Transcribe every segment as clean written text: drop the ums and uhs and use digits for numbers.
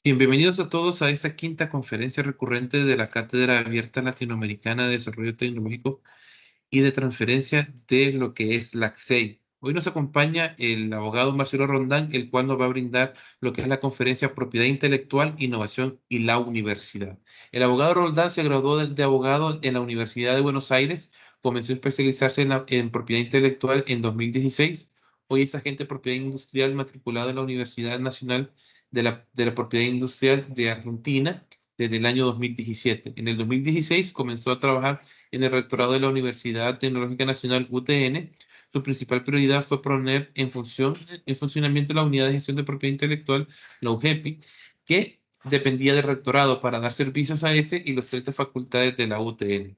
Bienvenidos a todos a esta quinta conferencia recurrente de la Cátedra Abierta Latinoamericana de Desarrollo Tecnológico y de Transferencia de lo que es la CSEI. Hoy nos acompaña el abogado Marcelo Rondán, el cual nos va a brindar lo que es la conferencia Propiedad Intelectual, Innovación y la Universidad. El abogado Roldán se graduó de abogado en la Universidad de Buenos Aires, comenzó a especializarse en propiedad intelectual en 2016. Hoy es agente de propiedad industrial matriculado en la Universidad Nacional de la Propiedad Industrial de Argentina desde el año 2017. En el 2016 comenzó a trabajar en el rectorado de la Universidad Tecnológica Nacional UTN. Su principal prioridad fue poner en funcionamiento la Unidad de Gestión de Propiedad Intelectual, la UGEPI, que dependía del rectorado para dar servicios a este y las 30 facultades de la UTN.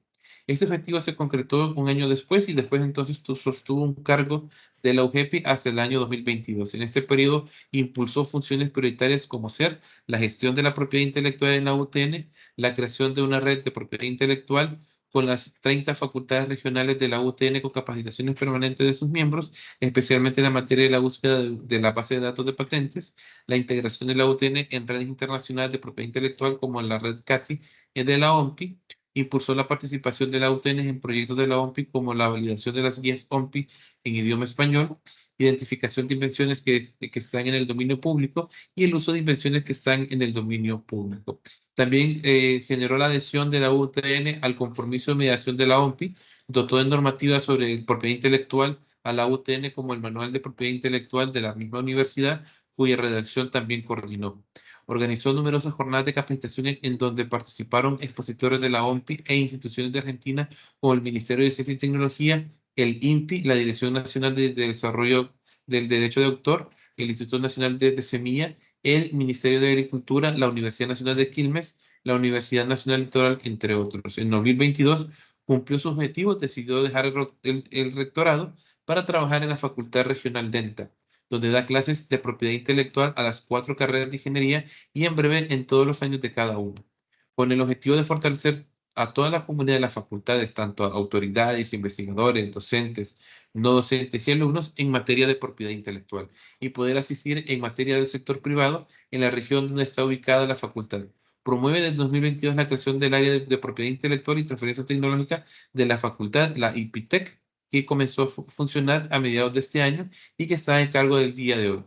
Este objetivo se concretó un año después y después entonces sostuvo un cargo de la UGEPI hasta el año 2022. En este periodo impulsó funciones prioritarias como ser la gestión de la propiedad intelectual en la UTN, la creación de una red de propiedad intelectual con las 30 facultades regionales de la UTN con capacitaciones permanentes de sus miembros, especialmente en la materia de la búsqueda de la base de datos de patentes, la integración de la UTN en redes internacionales de propiedad intelectual como en la red CATI de la OMPI, impulsó la participación de la UTN en proyectos de la OMPI como la validación de las guías OMPI en idioma español, identificación de invenciones que están en el dominio público y el uso de invenciones que están en el dominio público. También generó la adhesión de la UTN al compromiso de mediación de la OMPI, dotó de normativa sobre propiedad intelectual a la UTN como el Manual de Propiedad Intelectual de la misma universidad, cuya redacción también coordinó. Organizó numerosas jornadas de capacitación en donde participaron expositores de la OMPI e instituciones de Argentina como el Ministerio de Ciencia y Tecnología, el INPI, la Dirección Nacional de Desarrollo del Derecho de Autor, el Instituto Nacional de Semilla, el Ministerio de Agricultura, la Universidad Nacional de Quilmes, la Universidad Nacional Litoral, entre otros. En 2022 cumplió sus objetivos, decidió dejar el rectorado para trabajar en la Facultad Regional Delta, donde da clases de propiedad intelectual a las 4 carreras de ingeniería y en breve en todos los años de cada una, con el objetivo de fortalecer a toda la comunidad de las facultades, tanto a autoridades, investigadores, docentes, no docentes y alumnos en materia de propiedad intelectual y poder asistir en materia del sector privado en la región donde está ubicada la facultad. Promueve desde 2022 la creación del área de propiedad intelectual y transferencia tecnológica de la facultad, la IPITEC, que comenzó a funcionar a mediados de este año y que está en cargo del día de hoy.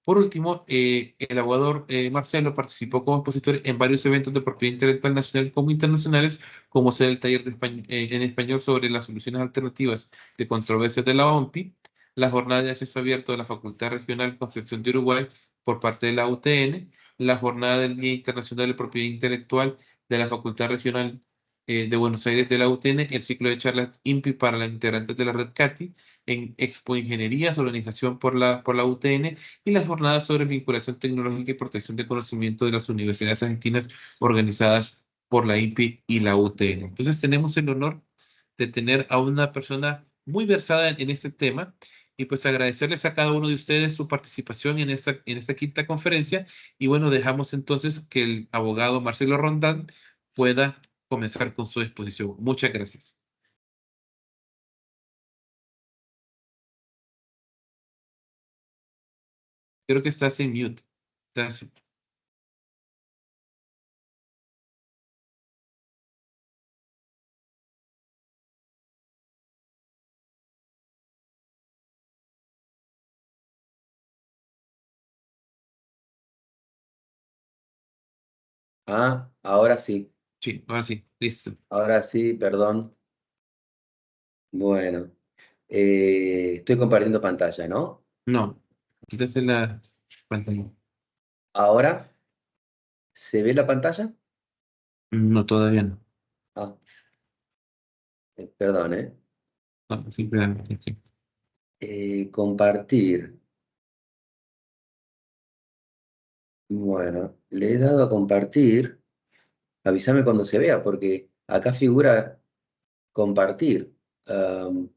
Por último, el abogado Marcelo participó como expositor en varios eventos de propiedad intelectual nacional como internacionales, como ser el taller en español sobre las soluciones alternativas de controversias de la OMPI, la jornada de acceso abierto de la Facultad Regional Concepción de Uruguay por parte de la UTN, la jornada del Día Internacional de Propiedad Intelectual de la Facultad Regional de Buenos Aires de la UTN, el ciclo de charlas INPI para las integrantes de la red CATI, en Expo Ingenierías, organización por la UTN, y las jornadas sobre vinculación tecnológica y protección de conocimiento de las universidades argentinas organizadas por la INPI y la UTN. Entonces tenemos el honor de tener a una persona muy versada en este tema y pues agradecerles a cada uno de ustedes su participación en esta quinta conferencia y bueno, dejamos entonces que el abogado Marcelo Rondán pueda comenzar con su exposición. Muchas gracias. Creo que estás en mute. Estás- Ahora sí, Sí, ahora sí, listo. perdón. Bueno, estoy compartiendo pantalla, ¿no? No, quítase la pantalla. Ahora, ¿se ve la pantalla? No, todavía no. Ah, perdón, ¿eh? No, simplemente. Ok. Compartir. Bueno, le he dado a compartir. Avísame cuando se vea, porque acá figura compartir. Am,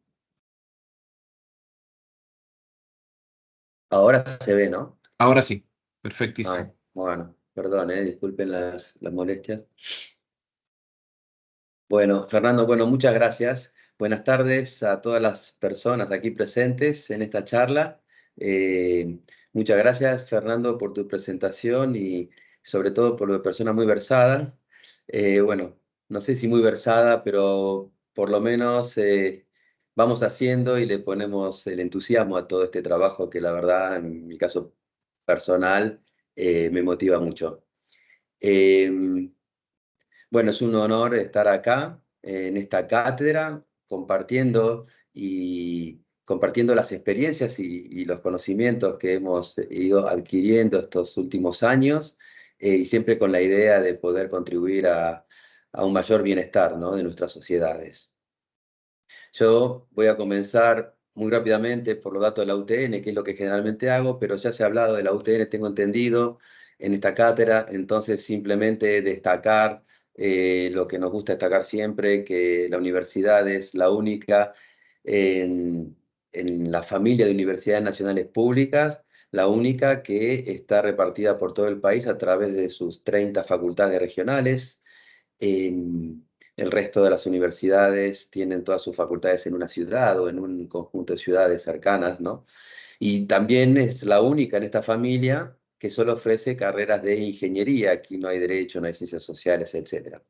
Ahora se ve, ¿no? Ahora sí, Ah, perfectísimo. bueno, perdón, disculpen las molestias. Bueno, Fernando, bueno, muchas gracias. Buenas tardes a todas las personas aquí presentes en esta charla. Muchas gracias, Fernando, por tu presentación sobre todo por persona muy versada. Bueno, no sé si muy versada, pero por lo menos vamos haciendo y le ponemos el entusiasmo a todo este trabajo que la verdad, en mi caso personal, me motiva mucho. Eh, bueno, es un honor estar acá en esta cátedra compartiendo y compartiendo las experiencias y los conocimientos que hemos ido adquiriendo estos últimos años y siempre con la idea de poder contribuir a un mayor bienestar, ¿no?, de nuestras sociedades. Yo voy a comenzar muy rápidamente por los datos de la UTN, que es lo que generalmente hago, pero ya se ha hablado de la UTN, tengo entendido, en esta cátedra, entonces simplemente destacar lo que nos gusta destacar siempre, que la universidad es la única en, en la familia de universidades nacionales públicas, la única que está repartida por todo el país a través de sus 30 facultades regionales. El resto de las universidades tienen todas sus facultades en una ciudad o en un conjunto de ciudades cercanas, ¿no? Y también es la única en esta familia que solo ofrece carreras de ingeniería. Aquí no hay derecho, no hay ciencias sociales, etcétera.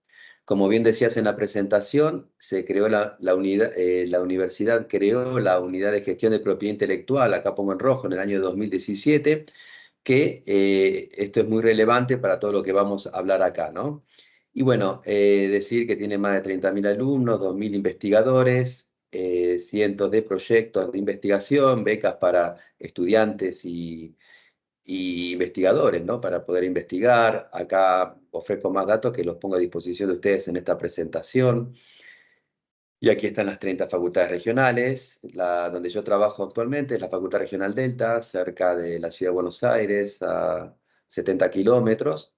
Como bien decías en la presentación, se creó la unidad, la universidad creó la unidad de gestión de propiedad intelectual, acá pongo en rojo, en el año 2017, que esto es muy relevante para todo lo que vamos a hablar acá, ¿no? Y bueno, decir que tiene más de 30.000 alumnos, 2.000 investigadores, cientos de proyectos de investigación, becas para estudiantes y investigadores, ¿no?, para poder investigar. Acá ofrezco más datos que los pongo a disposición de ustedes en esta presentación. Y aquí están las 30 facultades regionales. La donde yo trabajo actualmente es la Facultad Regional Delta, cerca de la ciudad de Buenos Aires, a 70 kilómetros.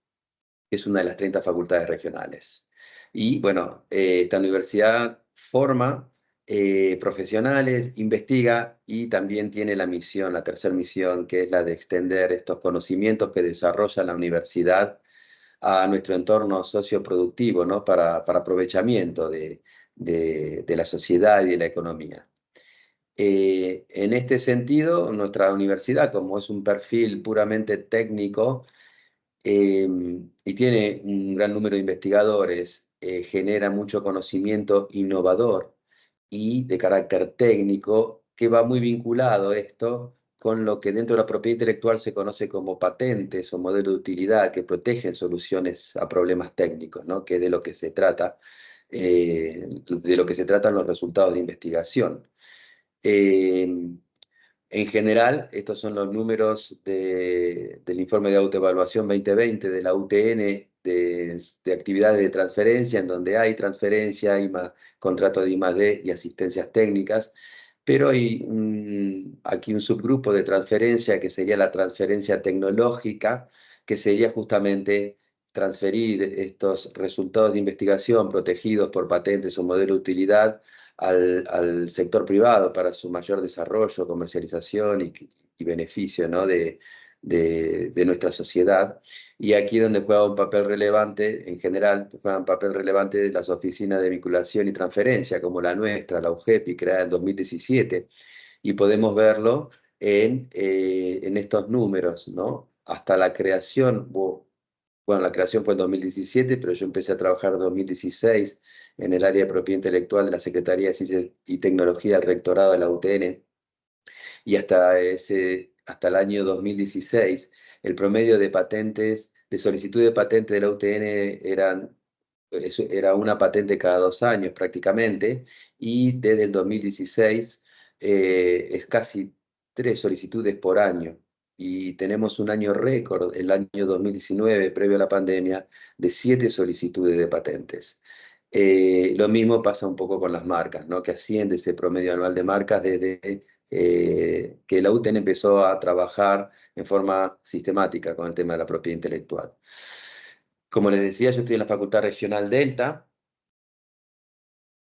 Es una de las 30 facultades regionales. Y bueno, esta universidad forma profesionales, investiga y también tiene la misión, la tercera misión, que es la de extender estos conocimientos que desarrolla la universidad a nuestro entorno socioproductivo, ¿no?, para aprovechamiento de la sociedad y de la economía. En este sentido, nuestra universidad, como es un perfil puramente técnico, y tiene un gran número de investigadores, genera mucho conocimiento innovador y de carácter técnico, que va muy vinculado esto con lo que dentro de la propiedad intelectual se conoce como patentes o modelos de utilidad que protegen soluciones a problemas técnicos, ¿no?, que es de lo que se trata, de lo que se tratan los resultados de investigación. Eh, en general, estos son los números del informe de autoevaluación 2020 de la UTN de actividades de transferencia, en donde hay transferencia, hay contrato de I+D y asistencias técnicas, pero hay aquí un subgrupo de transferencia que sería la transferencia tecnológica, que sería justamente transferir estos resultados de investigación protegidos por patentes o modelo de utilidad al sector privado para su mayor desarrollo, comercialización y beneficio, ¿no?, de nuestra sociedad. Y aquí donde juega un papel relevante, en general, juegan un papel relevante las oficinas de vinculación y transferencia, como la nuestra, la UGEPI, creada en 2017. Y podemos verlo en estos números, ¿no? Hasta la creación, bueno, la creación fue en 2017, pero yo empecé a trabajar en 2016 en el área de propiedad intelectual de la Secretaría de Ciencia y Tecnología del Rectorado de la UTN, y hasta el año 2016 el promedio de patentes, de solicitud de patente de la UTN era una patente cada 2 años prácticamente, y desde el 2016 es casi 3 solicitudes por año. Y tenemos un año récord, el año 2019, previo a la pandemia, de 7 solicitudes de patentes. Lo mismo pasa un poco con las marcas, ¿no?, que asciende ese promedio anual de marcas desde que la UTN empezó a trabajar en forma sistemática con el tema de la propiedad intelectual. Como les decía, yo estoy en la Facultad Regional Delta,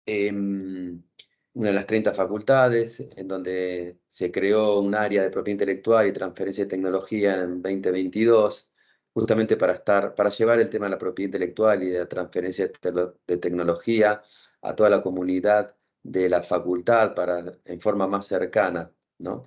una de las 30 facultades, en donde se creó un área de propiedad intelectual y transferencia de tecnología en 2022, justamente para llevar el tema de la propiedad intelectual y de la transferencia de tecnología a toda la comunidad de la facultad en forma más cercana, ¿no?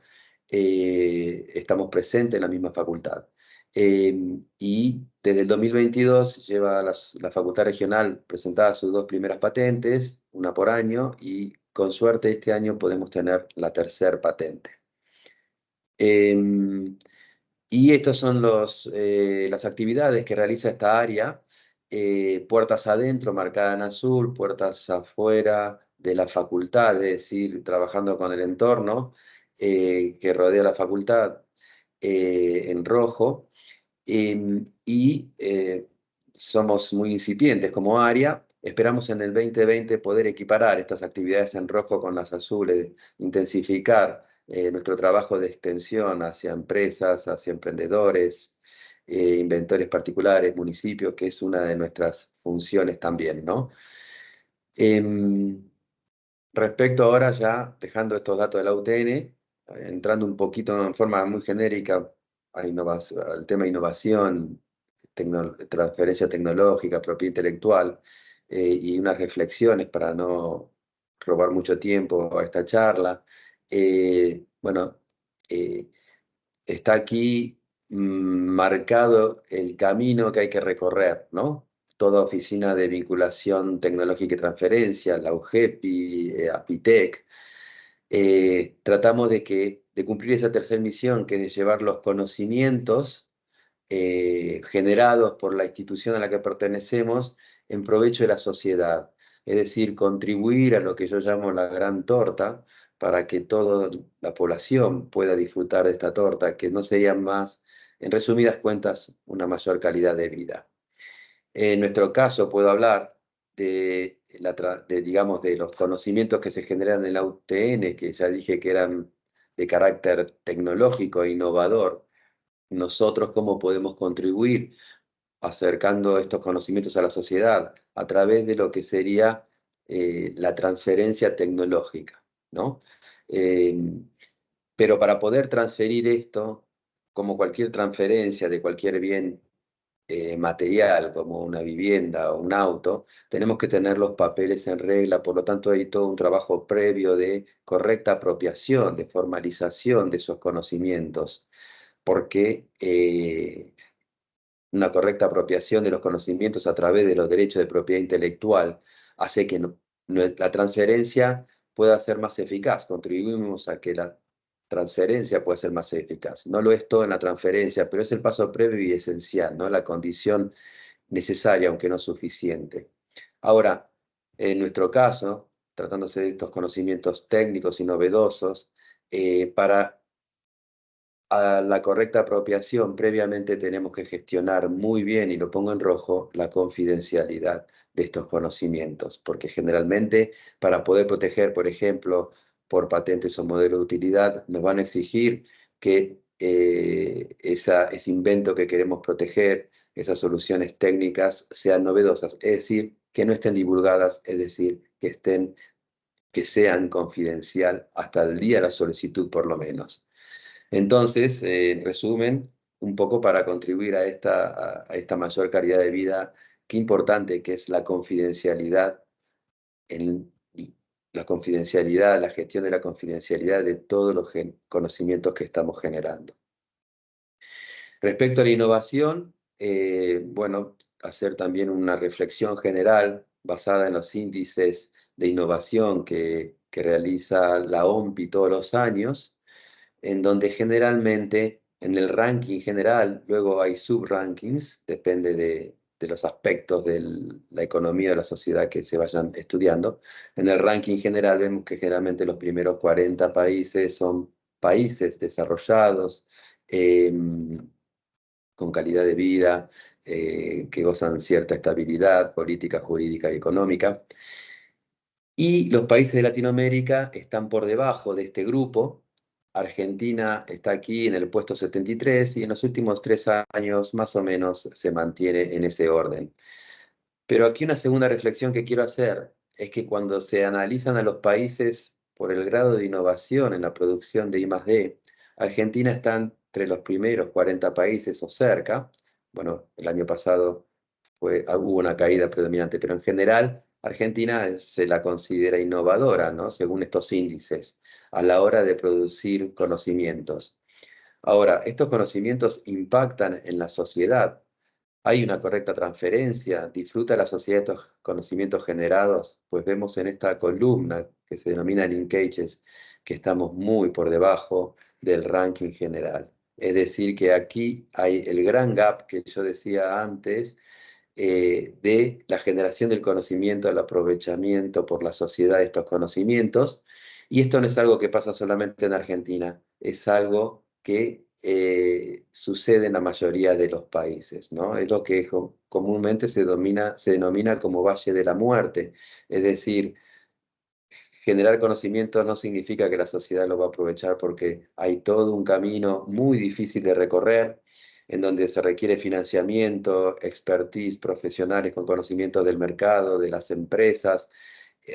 Estamos presentes en la misma facultad. Y desde el 2022 lleva la Facultad Regional presentada sus 2 primeras patentes, una por año, y con suerte este año podemos tener la tercera patente. Y estas son las actividades que realiza esta área. Puertas adentro, marcada en azul, puertas afuera de la facultad, es decir, trabajando con el entorno que rodea la facultad en rojo. Somos muy incipientes como área. Esperamos en el 2020 poder equiparar estas actividades en rojo con las azules, intensificar nuestro trabajo de extensión hacia empresas, hacia emprendedores, inventores particulares, municipios, que es una de nuestras funciones también, ¿no? Em, Respecto ahora ya, dejando estos datos de la UTN, entrando un poquito en forma muy genérica al tema innovación, transferencia tecnológica, propiedad intelectual, y unas reflexiones para no robar mucho tiempo a esta charla. Bueno, está aquí marcado el camino que hay que recorrer, ¿no? Toda oficina de vinculación tecnológica y transferencia, la UGEPI, APITEC, tratamos de cumplir esa tercera misión, que es de llevar los conocimientos generados por la institución a la que pertenecemos en provecho de la sociedad. Es decir, contribuir a lo que yo llamo la gran torta, para que toda la población pueda disfrutar de esta torta, que no sería más, en resumidas cuentas, una mayor calidad de vida. En nuestro caso puedo hablar digamos, de los conocimientos que se generan en la UTN, que ya dije que eran de carácter tecnológico e innovador. Nosotros cómo podemos contribuir acercando estos conocimientos a la sociedad a través de lo que sería la transferencia tecnológica, ¿no? Eh, pero para poder transferir esto, como cualquier transferencia de cualquier bien material, como una vivienda o un auto, tenemos que tener los papeles en regla. Por lo tanto hay todo un trabajo previo de correcta apropiación, de formalización de esos conocimientos, porque una correcta apropiación de los conocimientos a través de los derechos de propiedad intelectual hace que la transferencia pueda ser más eficaz. Contribuimos a que la transferencia pueda ser más eficaz. No lo es todo en la transferencia, pero es el paso previo y esencial, ¿no? La condición necesaria, aunque no suficiente. Ahora, en nuestro caso, tratándose de estos conocimientos técnicos y novedosos, para a la correcta apropiación, previamente tenemos que gestionar muy bien, y lo pongo en rojo, la confidencialidad de estos conocimientos, porque generalmente para poder proteger, por ejemplo, por patentes o modelos de utilidad, nos van a exigir que ese invento que queremos proteger, esas soluciones técnicas sean novedosas, es decir, que no estén divulgadas, es decir, que sean confidencial hasta el día de la solicitud por lo menos. Entonces, en resumen, un poco para contribuir a esta mayor calidad de vida, qué importante que es en, la gestión de la confidencialidad de todos los conocimientos que estamos generando. Respecto a la innovación, bueno, hacer también una reflexión general basada en los índices de innovación que realiza la OMPI todos los años, en donde generalmente en el ranking general, luego hay subrankings, depende de los aspectos de la economía de la sociedad que se vayan estudiando. En el ranking general vemos que generalmente los primeros 40 países son países desarrollados, con calidad de vida, que gozan cierta estabilidad política, jurídica y económica. Y los países de Latinoamérica están por debajo de este grupo. Argentina está aquí en el puesto 73 y en los últimos 3 años más o menos se mantiene en ese orden. Pero aquí una segunda reflexión que quiero hacer es que cuando se analizan a los países por el grado de innovación en la producción de I+D, Argentina está entre los primeros 40 países o cerca. Bueno, el año pasado hubo una caída predominante, pero en general Argentina se la considera innovadora, ¿no? Según estos índices, a la hora de producir conocimientos. Ahora, estos conocimientos impactan en la sociedad. Hay una correcta transferencia, disfruta la sociedad de estos conocimientos generados, pues vemos en esta columna que se denomina linkages que estamos muy por debajo del ranking general. Es decir, que aquí hay el gran gap que yo decía antes de la generación del conocimiento, el aprovechamiento por la sociedad de estos conocimientos. Y esto no es algo que pasa solamente en Argentina, es algo que sucede en la mayoría de los países, ¿no? Es lo que comúnmente se denomina como Valle de la Muerte, es decir, generar conocimientos no significa que la sociedad lo va a aprovechar porque hay todo un camino muy difícil de recorrer, en donde se requiere financiamiento, expertise, profesionales con conocimientos del mercado, de las empresas,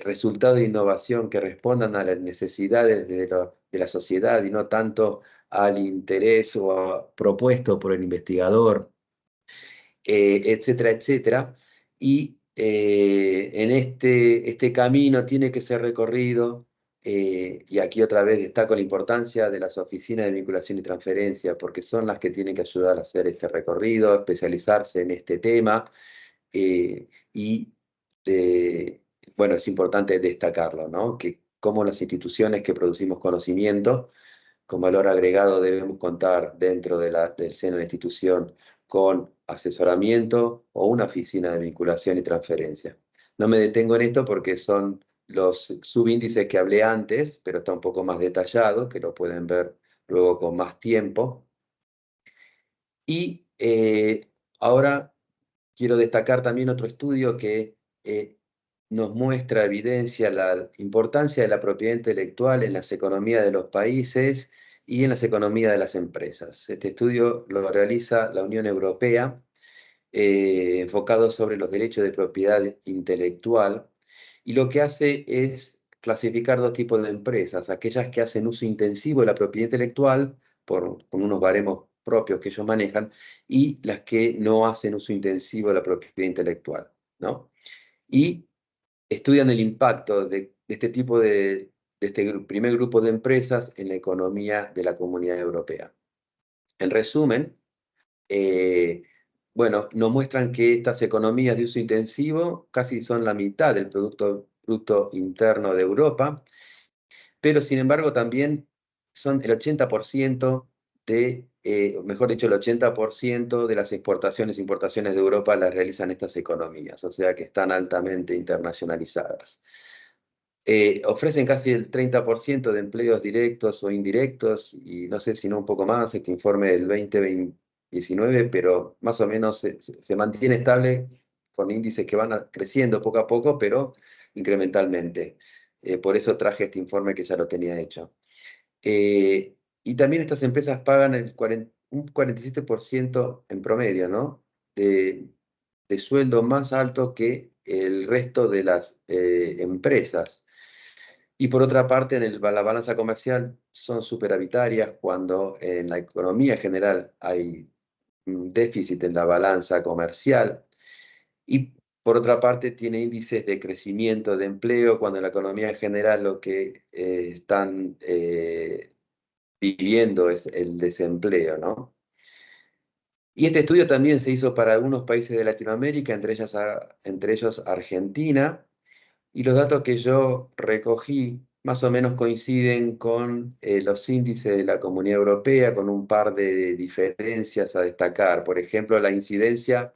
resultados de innovación que respondan a las necesidades de la sociedad y no tanto al interés propuesto por el investigador, etcétera, etcétera. Y en este camino tiene que ser recorrido, y aquí otra vez destaco la importancia de las oficinas de vinculación y transferencia, porque son las que tienen que ayudar a hacer este recorrido, especializarse en este tema, y bueno, es importante destacarlo, ¿no? Que como las instituciones que producimos conocimiento, con valor agregado debemos contar dentro del seno de la institución con asesoramiento o una oficina de vinculación y transferencia. No me detengo en esto porque son los subíndices que hablé antes, pero está un poco más detallado, que lo pueden ver luego con más tiempo. Y ahora quiero destacar también otro estudio que nos muestra, evidencia la importancia de la propiedad intelectual en las economías de los países y en las economías de las empresas. Este estudio lo realiza la Unión Europea, enfocado sobre los derechos de propiedad intelectual, y lo que hace es clasificar dos tipos de empresas: aquellas que hacen uso intensivo de la propiedad intelectual, con unos baremos propios que ellos manejan, y las que no hacen uso intensivo de la propiedad intelectual, ¿no? Y estudian el impacto de este tipo de este primer grupo de empresas en la economía de la Comunidad Europea. En resumen, eh, bueno, nos muestran que estas economías de uso intensivo casi son la mitad del Producto Bruto Interno de Europa, pero sin embargo también son el 80% mejor dicho, el 80% de las exportaciones e importaciones de Europa las realizan estas economías, o sea que están altamente internacionalizadas. Ofrecen casi el 30% de empleos directos o indirectos, y no sé si no un poco más, este informe del 2019, pero más o menos se mantiene estable con índices que van creciendo poco a poco, pero incrementalmente. Por eso traje este informe que ya lo tenía hecho. Y también estas empresas pagan un 47% en promedio, ¿no? De sueldo más alto que el resto de las empresas. Y por otra parte, la balanza comercial son superavitarias cuando en la economía en general hay un déficit en la balanza comercial. Y por otra parte, tiene índices de crecimiento de empleo cuando en la economía en general lo que están viviendo es el desempleo, ¿no? Y este estudio también se hizo para algunos países de Latinoamérica, entre ellos Argentina, y los datos que yo recogí más o menos coinciden con los índices de la Comunidad Europea, con un par de diferencias a destacar. Por ejemplo, la incidencia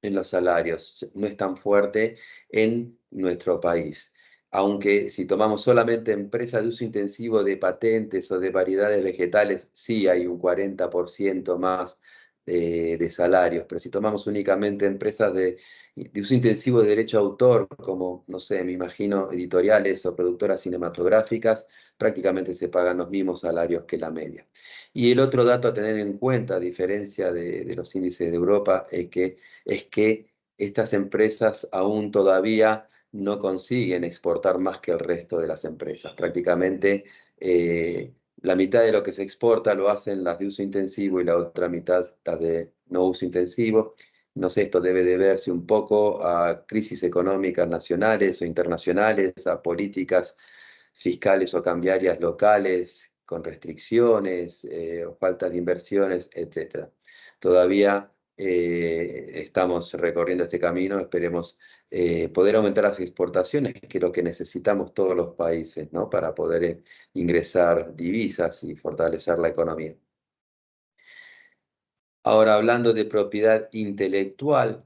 en los salarios no es tan fuerte en nuestro país. Aunque si tomamos solamente empresas de uso intensivo de patentes o de variedades vegetales, sí hay un 40% más de salarios, pero si tomamos únicamente empresas de uso intensivo de derecho a autor, como, no sé, me imagino editoriales o productoras cinematográficas, prácticamente se pagan los mismos salarios que la media. Y el otro dato a tener en cuenta, a diferencia de los índices de Europa, es que estas empresas aún todavía no consiguen exportar más que el resto de las empresas. Prácticamente la mitad de lo que se exporta lo hacen las de uso intensivo y la otra mitad las de no uso intensivo. No sé, esto debe deberse un poco a crisis económicas nacionales o internacionales, a políticas fiscales o cambiarias locales, con restricciones o falta de inversiones, etc. Todavía estamos recorriendo este camino, esperemos poder aumentar las exportaciones, que es lo que necesitamos todos los países, ¿no? Para poder ingresar divisas y fortalecer la economía. Ahora, hablando de propiedad intelectual,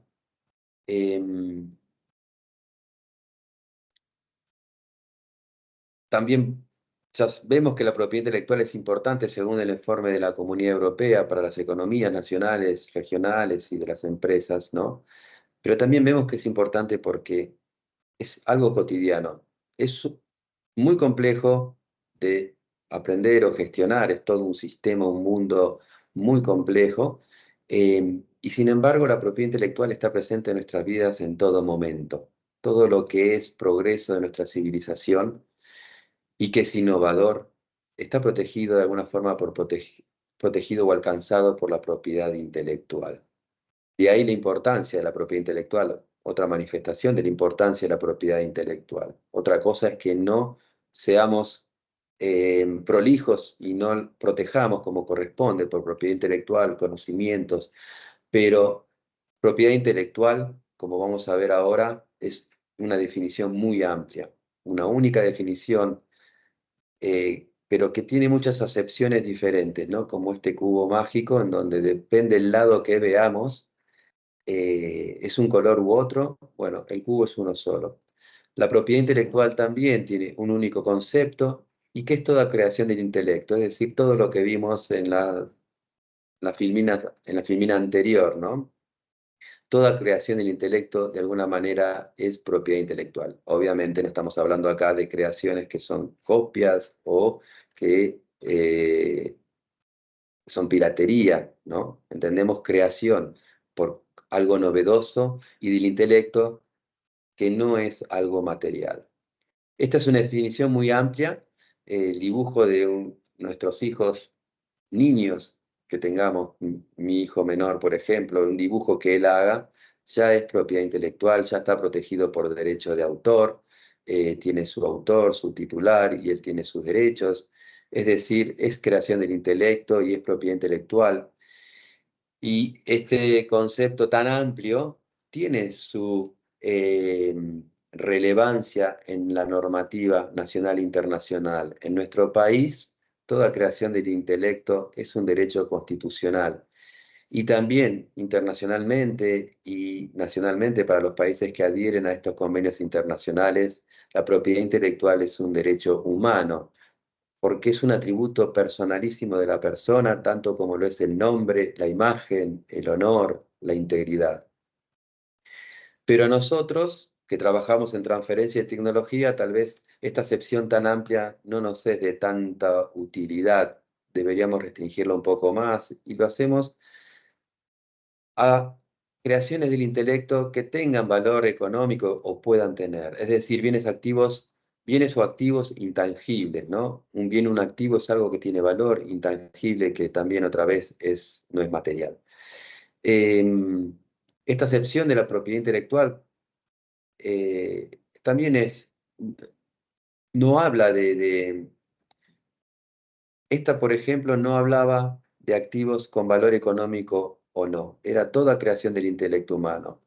también ya vemos que la propiedad intelectual es importante según el informe de la Comunidad Europea para las economías nacionales, regionales y de las empresas, ¿no? Pero también vemos que es importante porque es algo cotidiano. Es muy complejo de aprender o gestionar, es todo un sistema, un mundo muy complejo, y sin embargo la propiedad intelectual está presente en nuestras vidas en todo momento. Todo lo que es progreso de nuestra civilización y que es innovador está protegido de alguna forma protegido o alcanzado por la propiedad intelectual. De ahí la importancia de la propiedad intelectual, otra manifestación de la importancia de la propiedad intelectual. Otra cosa es que no seamos prolijos y no protejamos como corresponde por propiedad intelectual, conocimientos, pero propiedad intelectual, como vamos a ver ahora, es una definición muy amplia, una única definición, pero que tiene muchas acepciones diferentes, ¿no? Como este cubo mágico, en donde depende del lado que veamos, es un color u otro. Bueno, el cubo es uno solo. La propiedad intelectual también tiene un único concepto y que es toda creación del intelecto, es decir, todo lo que vimos en la filmina anterior, ¿no? Toda creación del intelecto de alguna manera es propiedad intelectual. Obviamente no estamos hablando acá de creaciones que son copias o que son piratería, ¿no? Entendemos creación por algo novedoso y del intelecto que no es algo material. Esta es una definición muy amplia. El dibujo de nuestros hijos, niños que tengamos, mi hijo menor, por ejemplo, un dibujo que él haga, ya es propiedad intelectual, ya está protegido por derecho de autor, tiene su autor, su titular y él tiene sus derechos. Es decir, es creación del intelecto y es propiedad intelectual. Y este concepto tan amplio tiene su relevancia en la normativa nacional e internacional. En nuestro país, toda creación del intelecto es un derecho constitucional. Y también internacionalmente y nacionalmente para los países que adhieren a estos convenios internacionales, la propiedad intelectual es un derecho humano porque es un atributo personalísimo de la persona, tanto como lo es el nombre, la imagen, el honor, la integridad. Pero nosotros, que trabajamos en transferencia de tecnología, tal vez esta acepción tan amplia no nos es de tanta utilidad. Deberíamos restringirla un poco más y lo hacemos a creaciones del intelecto que tengan valor económico o puedan tener. Es decir, bienes o activos intangibles, ¿no? Un bien, un activo es algo que tiene valor intangible que también otra vez no es material. Esta acepción de la propiedad intelectual también no habla esta, por ejemplo, no hablaba de activos con valor económico o no, era toda creación del intelecto humano.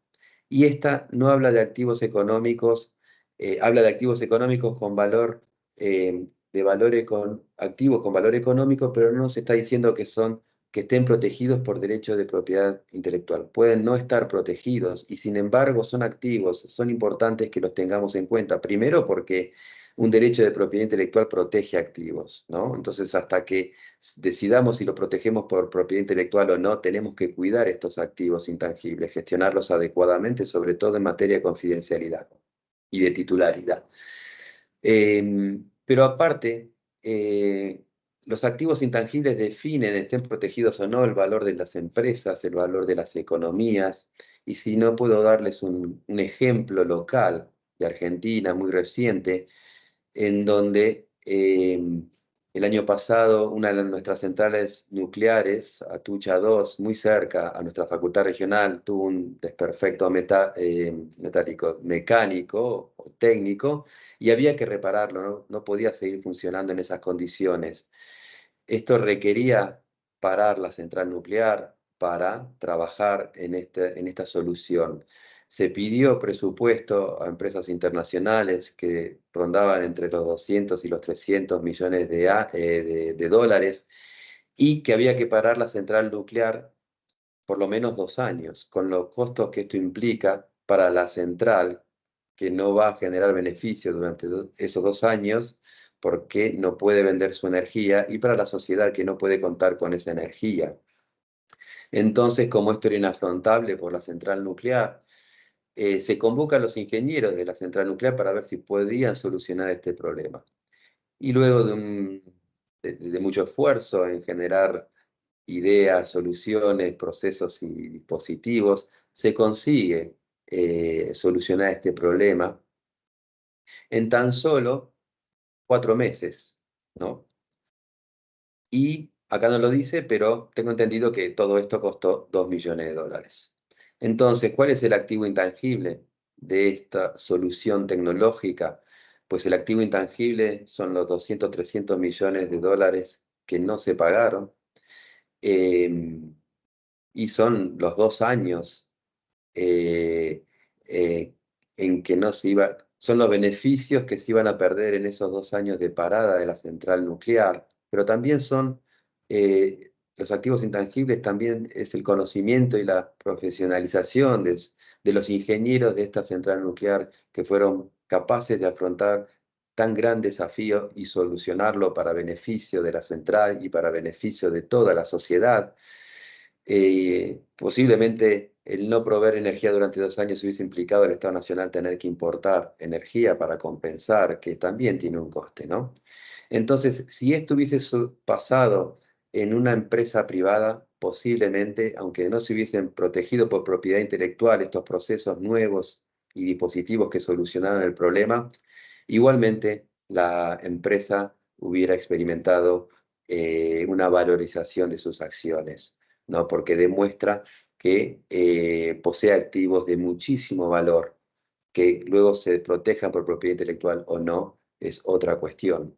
Y esta no habla de activos económicos, habla de activos económicos con valor, activos con valor económico, pero no se está diciendo que estén protegidos por derecho de propiedad intelectual. Pueden no estar protegidos y sin embargo son activos, son importantes que los tengamos en cuenta. Primero porque un derecho de propiedad intelectual protege activos, ¿no? Entonces, hasta que decidamos si lo protegemos por propiedad intelectual o no, tenemos que cuidar estos activos intangibles, gestionarlos adecuadamente, sobre todo en materia de confidencialidad y de titularidad. Pero aparte, los activos intangibles definen, estén protegidos o no, el valor de las empresas, el valor de las economías. Y si no puedo darles un ejemplo local de Argentina muy reciente, en donde el año pasado una de nuestras centrales nucleares, Atucha 2, muy cerca a nuestra facultad regional, tuvo un desperfecto metálico, mecánico o técnico y había que repararlo, ¿no? No podía seguir funcionando en esas condiciones. Esto requería parar la central nuclear para trabajar en esta solución. Se pidió presupuesto a empresas internacionales que rondaban entre los 200 y los 300 millones de dólares, y que había que parar la central nuclear por lo menos 2 años, con los costos que esto implica para la central, que no va a generar beneficio durante esos 2 años porque no puede vender su energía, y para la sociedad, que no puede contar con esa energía. Entonces, como esto era inafrontable por la central nuclear, se convoca a los ingenieros de la central nuclear para ver si podían solucionar este problema. Y luego de mucho esfuerzo en generar ideas, soluciones, procesos y dispositivos, se consigue solucionar este problema en tan solo 4 meses, ¿no? Y acá no lo dice, pero tengo entendido que todo esto costó 2 millones de dólares. Entonces, ¿cuál es el activo intangible de esta solución tecnológica? Pues el activo intangible son los 200, 300 millones de dólares que no se pagaron, y son los 2 años eh, eh, en que no se iba, son los beneficios que se iban a perder en esos 2 años de parada de la central nuclear, pero también son los activos intangibles, también es el conocimiento y la profesionalización de los ingenieros de esta central nuclear, que fueron capaces de afrontar tan gran desafío y solucionarlo para beneficio de la central y para beneficio de toda la sociedad. Posiblemente el no proveer energía durante 2 años hubiese implicado al Estado Nacional tener que importar energía para compensar, que también tiene un coste, ¿no? Entonces, si esto hubiese pasado en una empresa privada, posiblemente, aunque no se hubiesen protegido por propiedad intelectual estos procesos nuevos y dispositivos que solucionaran el problema, igualmente la empresa hubiera experimentado una valorización de sus acciones, ¿no? Porque demuestra que posee activos de muchísimo valor. Que luego se protejan por propiedad intelectual o no es otra cuestión,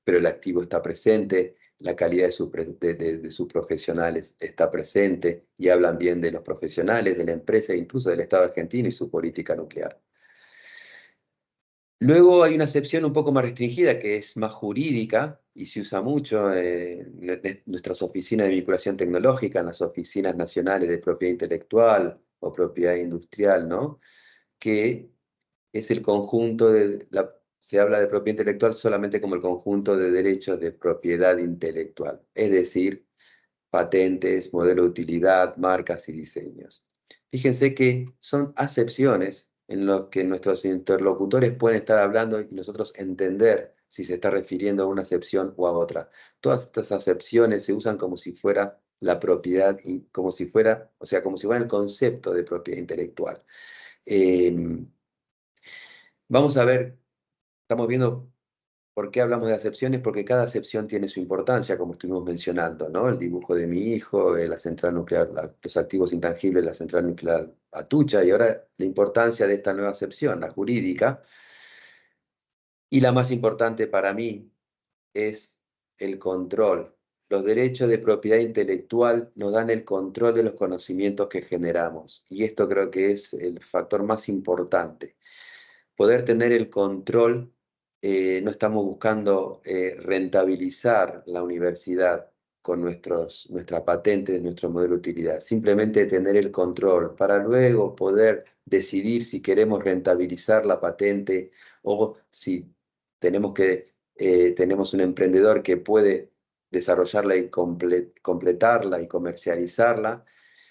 pero el activo está presente, la calidad de sus profesionales está presente, y hablan bien de los profesionales, de la empresa e incluso del Estado argentino y su política nuclear. Luego hay una acepción un poco más restringida, que es más jurídica y se usa mucho en nuestras oficinas de vinculación tecnológica, en las oficinas nacionales de propiedad intelectual o propiedad industrial, ¿no? Que es el conjunto se habla de propiedad intelectual solamente como el conjunto de derechos de propiedad intelectual, es decir, patentes, modelo de utilidad, marcas y diseños. Fíjense que son acepciones en las que nuestros interlocutores pueden estar hablando y nosotros entender si se está refiriendo a una acepción o a otra. Todas estas acepciones se usan como si fuera la propiedad, y como si fuera, o sea, como si fuera el concepto de propiedad intelectual. Vamos a ver, estamos viendo por qué hablamos de acepciones, porque cada acepción tiene su importancia, como estuvimos mencionando, ¿no? El dibujo de mi hijo, la central nuclear, los activos intangibles, la central nuclear Atucha, y ahora la importancia de esta nueva acepción, la jurídica, y la más importante para mí es el control. Los derechos de propiedad intelectual nos dan el control de los conocimientos que generamos, y esto creo que es el factor más importante. Poder tener el control, no estamos buscando rentabilizar la universidad con nuestras patentes, nuestro modelo de utilidad, simplemente tener el control para luego poder decidir si queremos rentabilizar la patente o si tenemos un emprendedor que puede desarrollarla y completarla y comercializarla,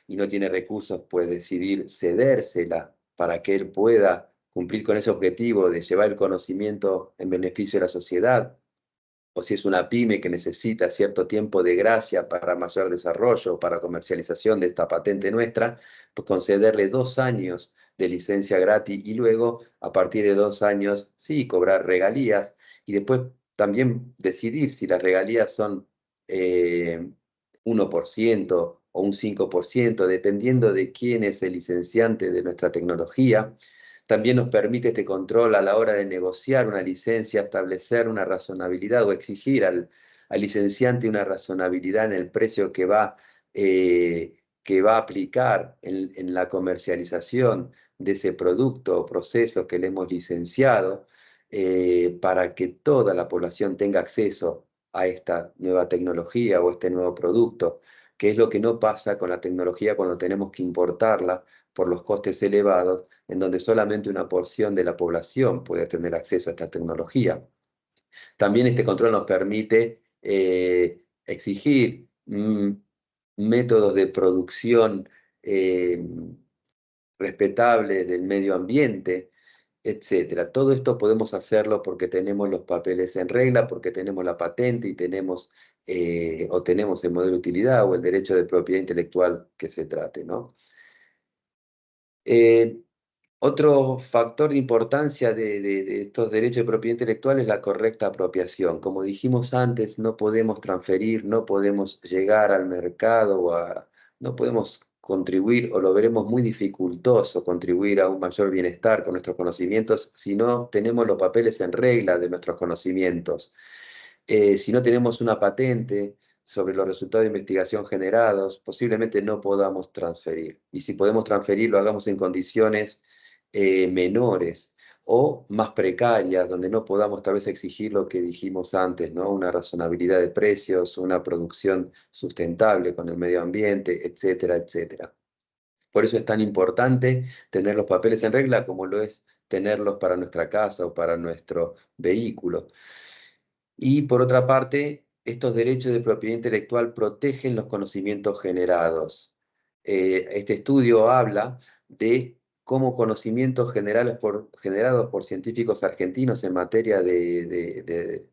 y no tiene recursos, pues decidir cedérsela para que él pueda cumplir con ese objetivo de llevar el conocimiento en beneficio de la sociedad. O si es una pyme que necesita cierto tiempo de gracia para mayor desarrollo o para comercialización de esta patente nuestra, pues concederle 2 años de licencia gratis, y luego, a partir de 2 años, sí, cobrar regalías, y después también decidir si las regalías son 1% o un 5%, dependiendo de quién es el licenciante de nuestra tecnología. También nos permite este control a la hora de negociar una licencia, establecer una razonabilidad o exigir al licenciante una razonabilidad en el precio que va a aplicar en la comercialización de ese producto o proceso que le hemos licenciado, para que toda la población tenga acceso a esta nueva tecnología o este nuevo producto, que es lo que no pasa con la tecnología cuando tenemos que importarla por los costes elevados, en donde solamente una porción de la población puede tener acceso a esta tecnología. También este control nos permite exigir métodos de producción eh, respetables del medio ambiente, etcétera. Todo esto podemos hacerlo porque tenemos los papeles en regla, porque tenemos la patente y o tenemos el modelo de utilidad o el derecho de propiedad intelectual que se trate, ¿no? Eh, Otro factor de importancia de estos derechos de propiedad intelectual es la correcta apropiación. Como dijimos antes, no podemos transferir, no podemos llegar al mercado no podemos contribuir, o lo veremos muy dificultoso, contribuir a un mayor bienestar con nuestros conocimientos si no tenemos los papeles en regla de nuestros conocimientos. Si no tenemos una patente sobre los resultados de investigación generados, posiblemente no podamos transferir. Y si podemos transferir, lo hagamos en condiciones menores o más precarias, donde no podamos tal vez exigir lo que dijimos antes, ¿no? Una razonabilidad de precios, una producción sustentable con el medio ambiente, etcétera, etcétera. Por eso es tan importante tener los papeles en regla como lo es tenerlos para nuestra casa o para nuestro vehículo. Y por otra parte, estos derechos de propiedad intelectual protegen los conocimientos generados. Este estudio habla de cómo conocimientos generados por científicos argentinos en materia de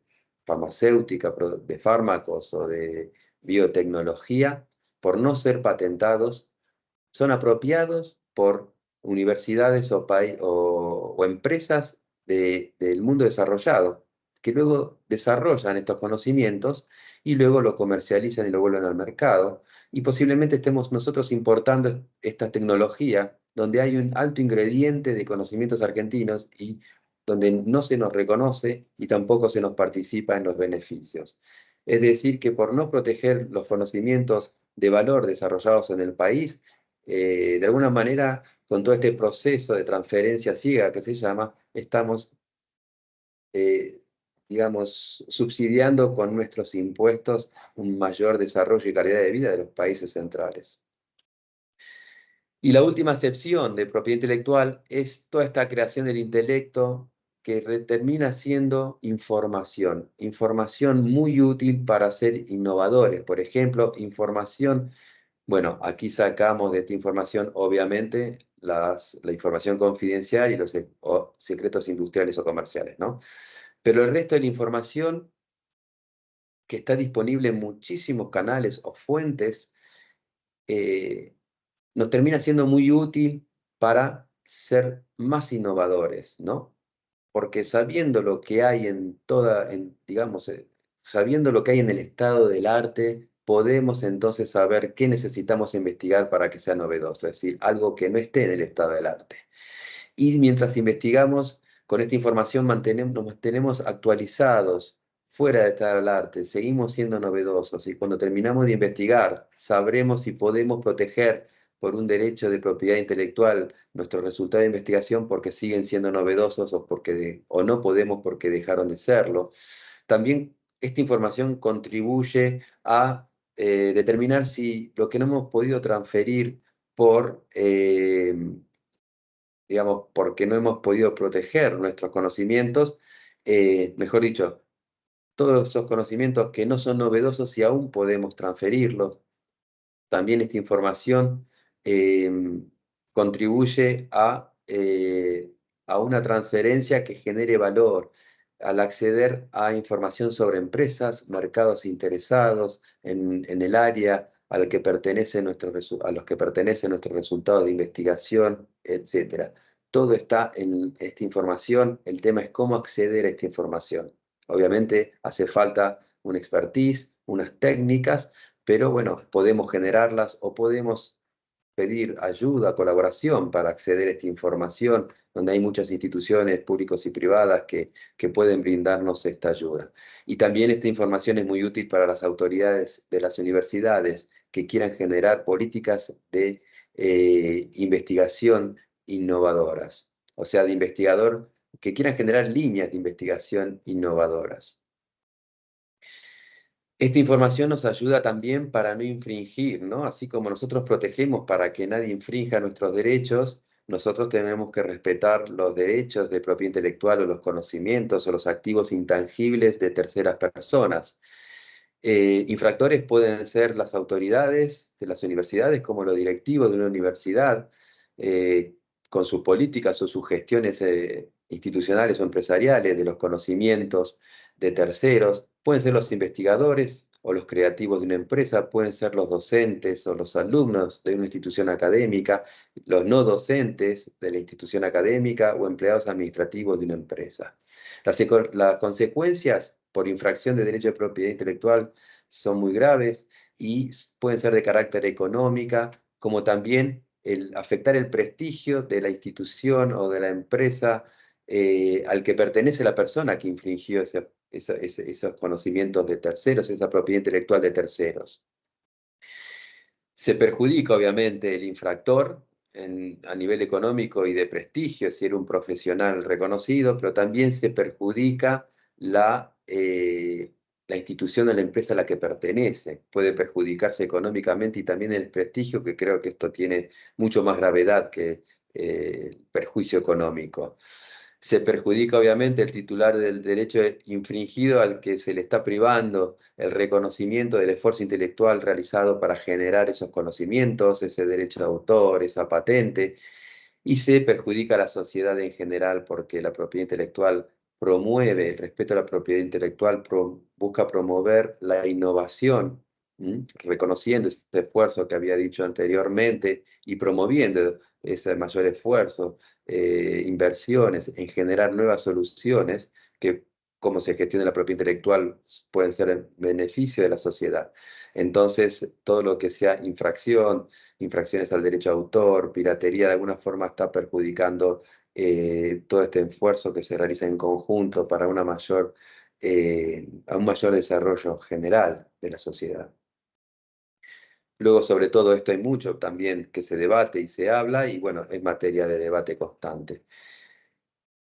farmacéutica, de fármacos o de biotecnología, por no ser patentados, son apropiados por universidades o empresas del mundo desarrollado, que luego desarrollan estos conocimientos y luego lo comercializan y lo vuelven al mercado. Y posiblemente estemos nosotros importando esta tecnología donde hay un alto ingrediente de conocimientos argentinos y donde no se nos reconoce y tampoco se nos participa en los beneficios. Es decir, que por no proteger los conocimientos de valor desarrollados en el país, de alguna manera, con todo este proceso de transferencia ciega que se llama, estamos, eh, digamos, subsidiando con nuestros impuestos un mayor desarrollo y calidad de vida de los países centrales. Y la última acepción de propiedad intelectual es toda esta creación del intelecto que termina siendo información, información muy útil para ser innovadores. Por ejemplo, información. Bueno, aquí sacamos de esta información, obviamente, la información confidencial y los secretos industriales o comerciales, ¿no? Pero el resto de la información que está disponible en muchísimos canales o fuentes, eh, nos termina siendo muy útil para ser más innovadores, ¿no? Porque sabiendo lo que hay digamos, sabiendo lo que hay en el estado del arte, podemos entonces saber qué necesitamos investigar para que sea novedoso, es decir, algo que no esté en el estado del arte. Y mientras investigamos, con esta información nos mantenemos actualizados, fuera de estado del arte, seguimos siendo novedosos y cuando terminamos de investigar, sabremos si podemos proteger por un derecho de propiedad intelectual nuestros resultados de investigación porque siguen siendo novedosos o no podemos porque dejaron de serlo. También esta información contribuye a determinar si lo que no hemos podido transferir digamos, porque no hemos podido proteger nuestros conocimientos, mejor dicho, todos esos conocimientos que no son novedosos y aún podemos transferirlos. También esta información contribuye a una transferencia que genere valor al acceder a información sobre empresas, mercados interesados en el área a los que pertenecen nuestros resultados de investigación, etc. Todo está en esta información, el tema es cómo acceder a esta información. Obviamente hace falta una expertise, unas técnicas, pero bueno, podemos generarlas o podemos pedir ayuda, colaboración para acceder a esta información, donde hay muchas instituciones públicas y privadas que pueden brindarnos esta ayuda. Y también esta información es muy útil para las autoridades de las universidades que quieran generar políticas de investigación innovadoras, o sea, de investigador que quieran generar líneas de investigación innovadoras. Esta información nos ayuda también para no infringir, ¿no? Así como nosotros protegemos para que nadie infrinja nuestros derechos, nosotros tenemos que respetar los derechos de propiedad intelectual o los conocimientos o los activos intangibles de terceras personas. Infractores pueden ser las autoridades de las universidades, como los directivos de una universidad, con sus políticas o sus gestiones institucionales o empresariales de los conocimientos de terceros. Pueden ser los investigadores o los creativos de una empresa, pueden ser los docentes o los alumnos de una institución académica, los no docentes de la institución académica o empleados administrativos de una empresa. Las consecuencias por infracción de derecho de propiedad intelectual son muy graves y pueden ser de carácter económica, como también afectar el prestigio de la institución o de la empresa al que pertenece la persona que infringió esos conocimientos de terceros, esa propiedad intelectual de terceros. Se perjudica, obviamente, el infractor a nivel económico y de prestigio, si era un profesional reconocido, pero también se perjudica la institución o la empresa a la que pertenece. Puede perjudicarse económicamente y también el prestigio, que creo que esto tiene mucho más gravedad que el perjuicio económico. Se perjudica obviamente el titular del derecho infringido al que se le está privando el reconocimiento del esfuerzo intelectual realizado para generar esos conocimientos, ese derecho de autor, esa patente, y se perjudica a la sociedad en general porque la propiedad intelectual promueve el respeto a la propiedad intelectual, busca promover la innovación, reconociendo ese esfuerzo que había dicho anteriormente y promoviendo ese mayor esfuerzo, inversiones en generar nuevas soluciones que, como se gestiona la propiedad intelectual, pueden ser en beneficio de la sociedad. Entonces, todo lo que sea infracciones al derecho de autor, piratería, de alguna forma está perjudicando todo este esfuerzo que se realiza en conjunto para a un mayor desarrollo general de la sociedad. Luego, sobre todo esto hay mucho también que se debate y se habla, y bueno, es materia de debate constante.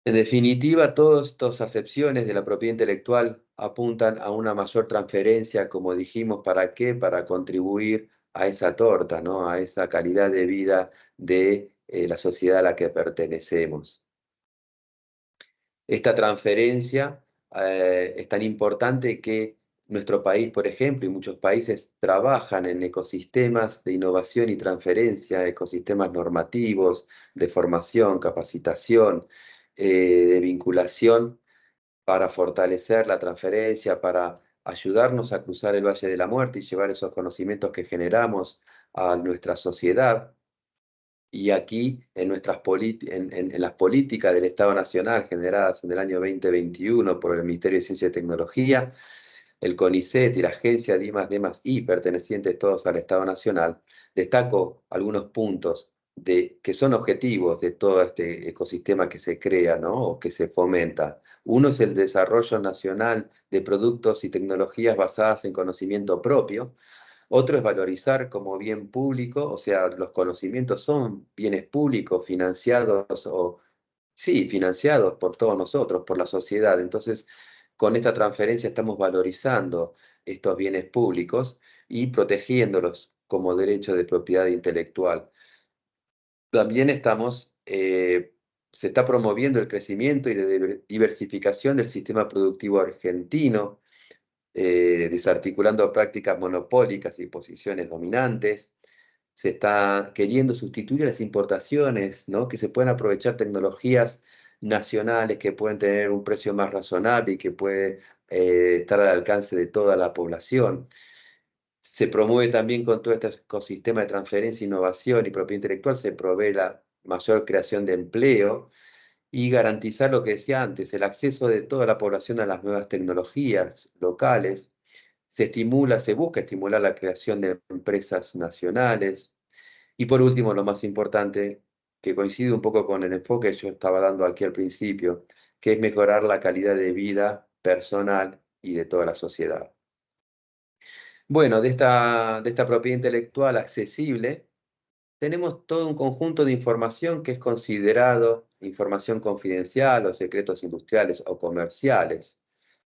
En definitiva, todas estas acepciones de la propiedad intelectual apuntan a una mayor transferencia, como dijimos, ¿para qué? Para contribuir a esa torta, ¿no? A esa calidad de vida de la sociedad a la que pertenecemos. Esta transferencia es tan importante que nuestro país, por ejemplo, y muchos países trabajan en ecosistemas de innovación y transferencia, ecosistemas normativos, de formación, capacitación, de vinculación, para fortalecer la transferencia, para ayudarnos a cruzar el Valle de la Muerte y llevar esos conocimientos que generamos a nuestra sociedad. Y aquí, en las políticas del Estado Nacional generadas en el año 2021 por el Ministerio de Ciencia y Tecnología, el CONICET y la agencia D+D+I, pertenecientes todos al Estado Nacional, destaco algunos puntos que son objetivos de todo este ecosistema que se crea, ¿no? O que se fomenta. Uno es el desarrollo nacional de productos y tecnologías basadas en conocimiento propio. Otro es valorizar como bien público, o sea, los conocimientos son bienes públicos financiados sí, financiados por todos nosotros, por la sociedad. Entonces, con esta transferencia estamos valorizando estos bienes públicos y protegiéndolos como derecho de propiedad intelectual. También se está promoviendo el crecimiento y la diversificación del sistema productivo argentino, desarticulando prácticas monopólicas y posiciones dominantes. Se está queriendo sustituir las importaciones, ¿no? Que se pueden aprovechar tecnologías nacionales que pueden tener un precio más razonable y que puede estar al alcance de toda la población. Se promueve también con todo este ecosistema de transferencia, innovación y propiedad intelectual, se provee la mayor creación de empleo y garantizar lo que decía antes, el acceso de toda la población a las nuevas tecnologías locales. Se busca estimular la creación de empresas nacionales, Y por último, lo más importante, que coincide un poco con el enfoque que yo estaba dando aquí al principio, que es mejorar la calidad de vida personal y de toda la sociedad. Bueno, de esta propiedad intelectual accesible, tenemos todo un conjunto de información que es considerado información confidencial o secretos industriales o comerciales,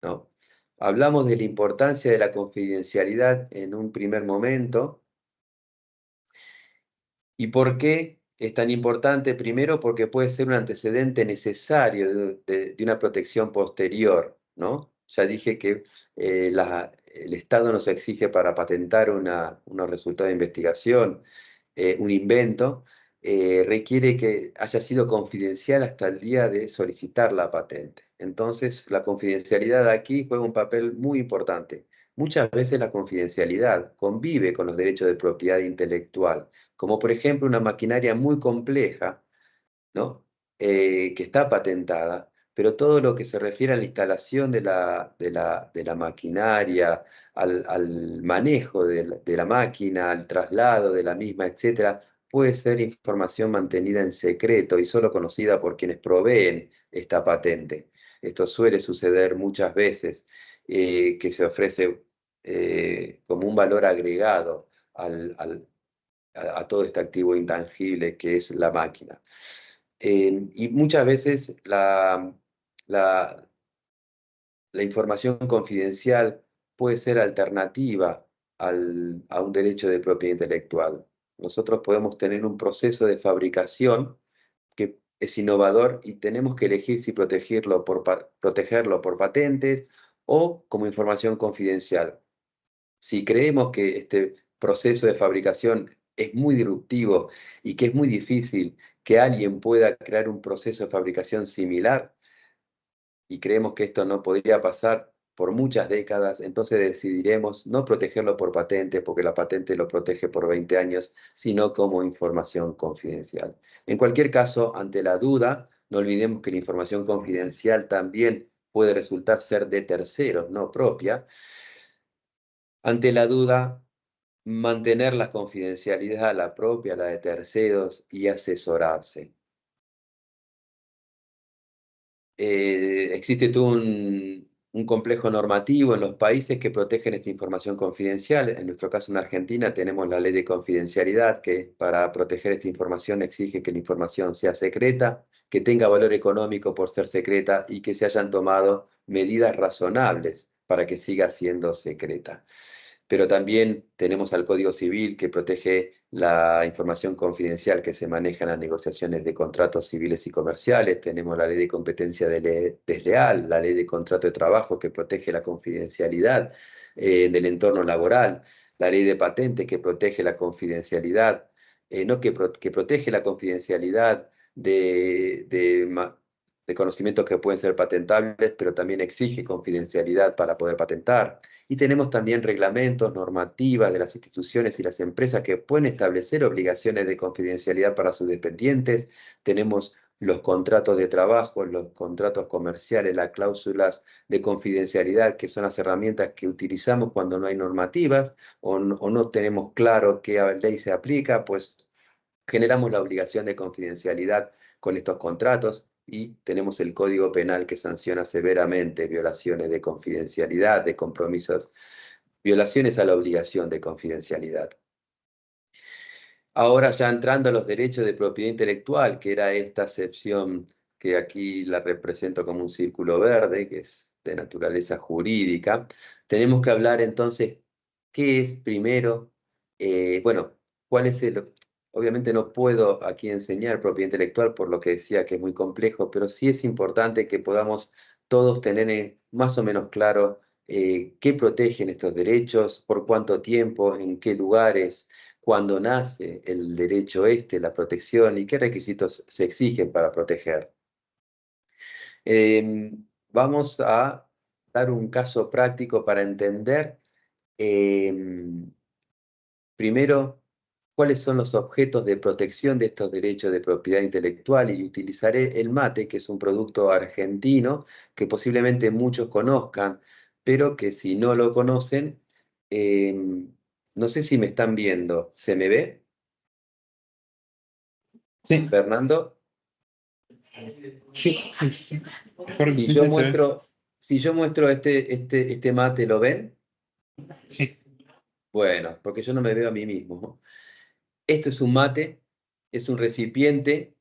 ¿no? Hablamos de la importancia de la confidencialidad en un primer momento. ¿Y por qué es tan importante? Primero, porque puede ser un antecedente necesario de una protección posterior, ¿no? Ya dije que el Estado nos exige para patentar unos resultados de investigación, un invento, requiere que haya sido confidencial hasta el día de solicitar la patente. Entonces, la confidencialidad aquí juega un papel muy importante. Muchas veces la confidencialidad convive con los derechos de propiedad intelectual, como por ejemplo una maquinaria muy compleja, ¿no? Que está patentada, pero todo lo que se refiere a la instalación de la maquinaria, al manejo de la máquina, al traslado de la misma, etcétera, puede ser información mantenida en secreto y solo conocida por quienes proveen esta patente. Esto suele suceder muchas veces, que se ofrece como un valor agregado a todo este activo intangible que es la máquina. Y muchas veces la, la información confidencial puede ser alternativa a un derecho de propiedad intelectual. Nosotros podemos tener un proceso de fabricación que es innovador y tenemos que elegir si protegerlo por patentes o como información confidencial. Si creemos que este proceso de fabricación es muy disruptivo y que es muy difícil que alguien pueda crear un proceso de fabricación similar, y creemos que esto no podría pasar por muchas décadas, entonces decidiremos no protegerlo por patente, porque la patente lo protege por 20 años, sino como información confidencial. En cualquier caso, ante la duda, no olvidemos que la información confidencial también puede resultar ser de terceros, no propia. Ante la duda, mantener la confidencialidad, la propia, la de terceros, y asesorarse. Existe todo un complejo normativo en los países que protegen esta información confidencial. En nuestro caso, en Argentina, tenemos la ley de confidencialidad que para proteger esta información exige que la información sea secreta, que tenga valor económico por ser secreta y que se hayan tomado medidas razonables para que siga siendo secreta. Pero también tenemos al Código Civil que protege la información confidencial que se maneja en las negociaciones de contratos civiles y comerciales. Tenemos la ley de competencia desleal, la ley de contrato de trabajo que protege la confidencialidad del entorno laboral, la ley de patentes que protege la confidencialidad, no que protege la confidencialidad de conocimientos que pueden ser patentables, pero también exige confidencialidad para poder patentar. Y tenemos también reglamentos, normativas de las instituciones y las empresas que pueden establecer obligaciones de confidencialidad para sus dependientes. Tenemos los contratos de trabajo, los contratos comerciales, las cláusulas de confidencialidad, que son las herramientas que utilizamos cuando no hay normativas o no tenemos claro qué ley se aplica, pues generamos la obligación de confidencialidad con estos contratos y tenemos el Código Penal que sanciona severamente violaciones de confidencialidad, de compromisos, violaciones a la obligación de confidencialidad. Ahora ya entrando a los derechos de propiedad intelectual, que era esta acepción que aquí la represento como un círculo verde, que es de naturaleza jurídica, tenemos que hablar entonces qué es primero, bueno, cuál es el... Obviamente no puedo aquí enseñar propiedad intelectual por lo que decía que es muy complejo, pero sí es importante que podamos todos tener más o menos claro qué protegen estos derechos, por cuánto tiempo, en qué lugares, cuándo nace el derecho este, la protección y qué requisitos se exigen para proteger. Vamos a dar un caso práctico para entender em, primero cuáles son los objetos de protección de estos derechos de propiedad intelectual y utilizaré el mate, que es un producto argentino que posiblemente muchos conozcan, pero que si no lo conocen, em, no sé si me están viendo, ¿se me ve? Sí, Fernando. sí, sí, sí. Correcto, Si sí, yo sí, te ves. muestro, si yo muestro este mate, ¿lo ven? Sí, Bueno, porque yo no me veo a mí mismo. Esto es un mate, es un recipiente